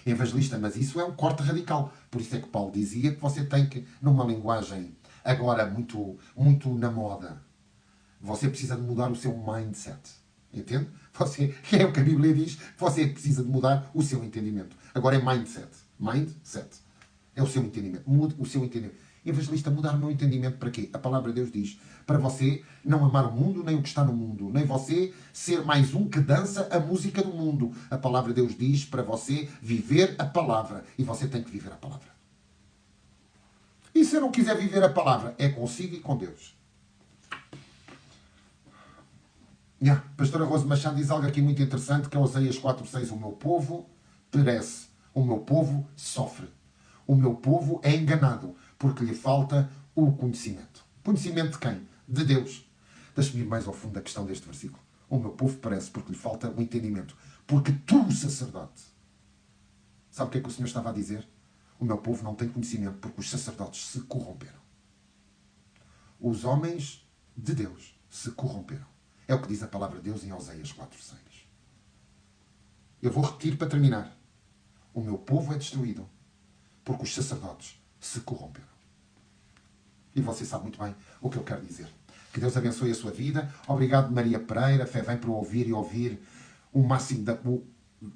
Evangelista, mas isso é um corte radical. Por isso é que Paulo dizia que você tem que, numa linguagem agora muito, muito na moda, você precisa de mudar o seu mindset. Entende? É o que a Bíblia diz. Você precisa de mudar o seu entendimento. Agora é mindset. Mindset. É o seu entendimento. Mude o seu entendimento. Evangelista, mudar o meu entendimento para quê? A palavra de Deus diz para você não amar o mundo, nem o que está no mundo. Nem você ser mais um que dança a música do mundo. A palavra de Deus diz para você viver a palavra. E você tem que viver a palavra. E se eu não quiser viver a palavra? É consigo e com Deus. Pastora Rosa Machado diz algo aqui muito interessante, que é Oséias 4:6. O meu povo perece, o meu povo sofre, o meu povo é enganado, porque lhe falta o conhecimento. Conhecimento de quem? De Deus. Deixa-me ir mais ao fundo da questão deste versículo. O meu povo perece porque lhe falta o entendimento. Porque tu, sacerdote, sabe o que é que o Senhor estava a dizer? O meu povo não tem conhecimento porque os sacerdotes se corromperam. Os homens de Deus se corromperam. É o que diz a palavra de Deus em Oséias 4:6. Eu vou repetir para terminar. O meu povo é destruído porque os sacerdotes se corromperam. E você sabe muito bem o que eu quero dizer. Que Deus abençoe a sua vida. Obrigado, Maria Pereira. Fé vem para ouvir e ouvir o máximo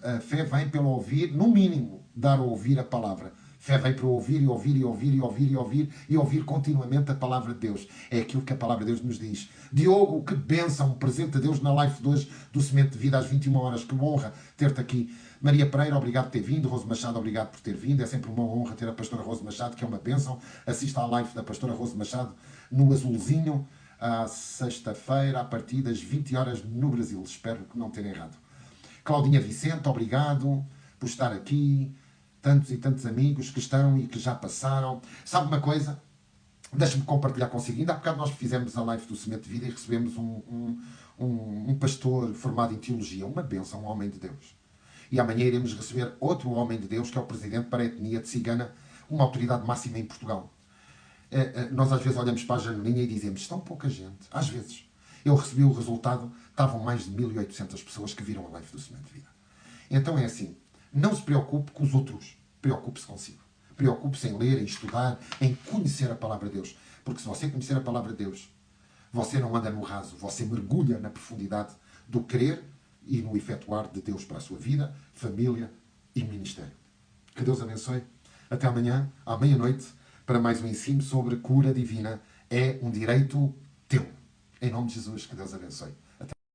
A fé vem pelo ouvir, no mínimo, dar a ouvir a palavra. Fé vem para ouvir e ouvir e ouvir e ouvir e ouvir e ouvir continuamente a palavra de Deus. É aquilo que a palavra de Deus nos diz. Diogo, que bênção, presente a Deus na live de hoje do Semente de Vida às 21 horas. Que honra ter-te aqui. Maria Pereira, obrigado por ter vindo. Rose Machado, obrigado por ter vindo. É sempre uma honra ter a pastora Rose Machado, que é uma bênção. Assista à live da pastora Rose Machado no Azulzinho, à sexta-feira, a partir das 20 horas no Brasil. Espero que não tenha errado. Claudinha Vicente, obrigado por estar aqui. Tantos e tantos amigos que estão e que já passaram. Sabe uma coisa? Deixa-me compartilhar consigo. Ainda há bocado nós fizemos a live do Semente de Vida e recebemos um pastor formado em teologia, uma bênção, um homem de Deus. E amanhã iremos receber outro homem de Deus, que é o presidente para a etnia de cigana, uma autoridade máxima em Portugal. Nós às vezes olhamos para a janelinha e dizemos, estão pouca gente. Às vezes. Eu recebi o resultado, estavam mais de 1800 pessoas que viram a live do Semente de Vida. Então é assim, não se preocupe com os outros, preocupe-se consigo. Preocupe-se em ler, em estudar, em conhecer a palavra de Deus. Porque se você conhecer a palavra de Deus, você não anda no raso, você mergulha na profundidade do querer e no efetuar de Deus para a sua vida, família e ministério. Que Deus abençoe. Até amanhã, à meia-noite, para mais um ensino sobre cura divina. É um direito teu. Em nome de Jesus, que Deus abençoe.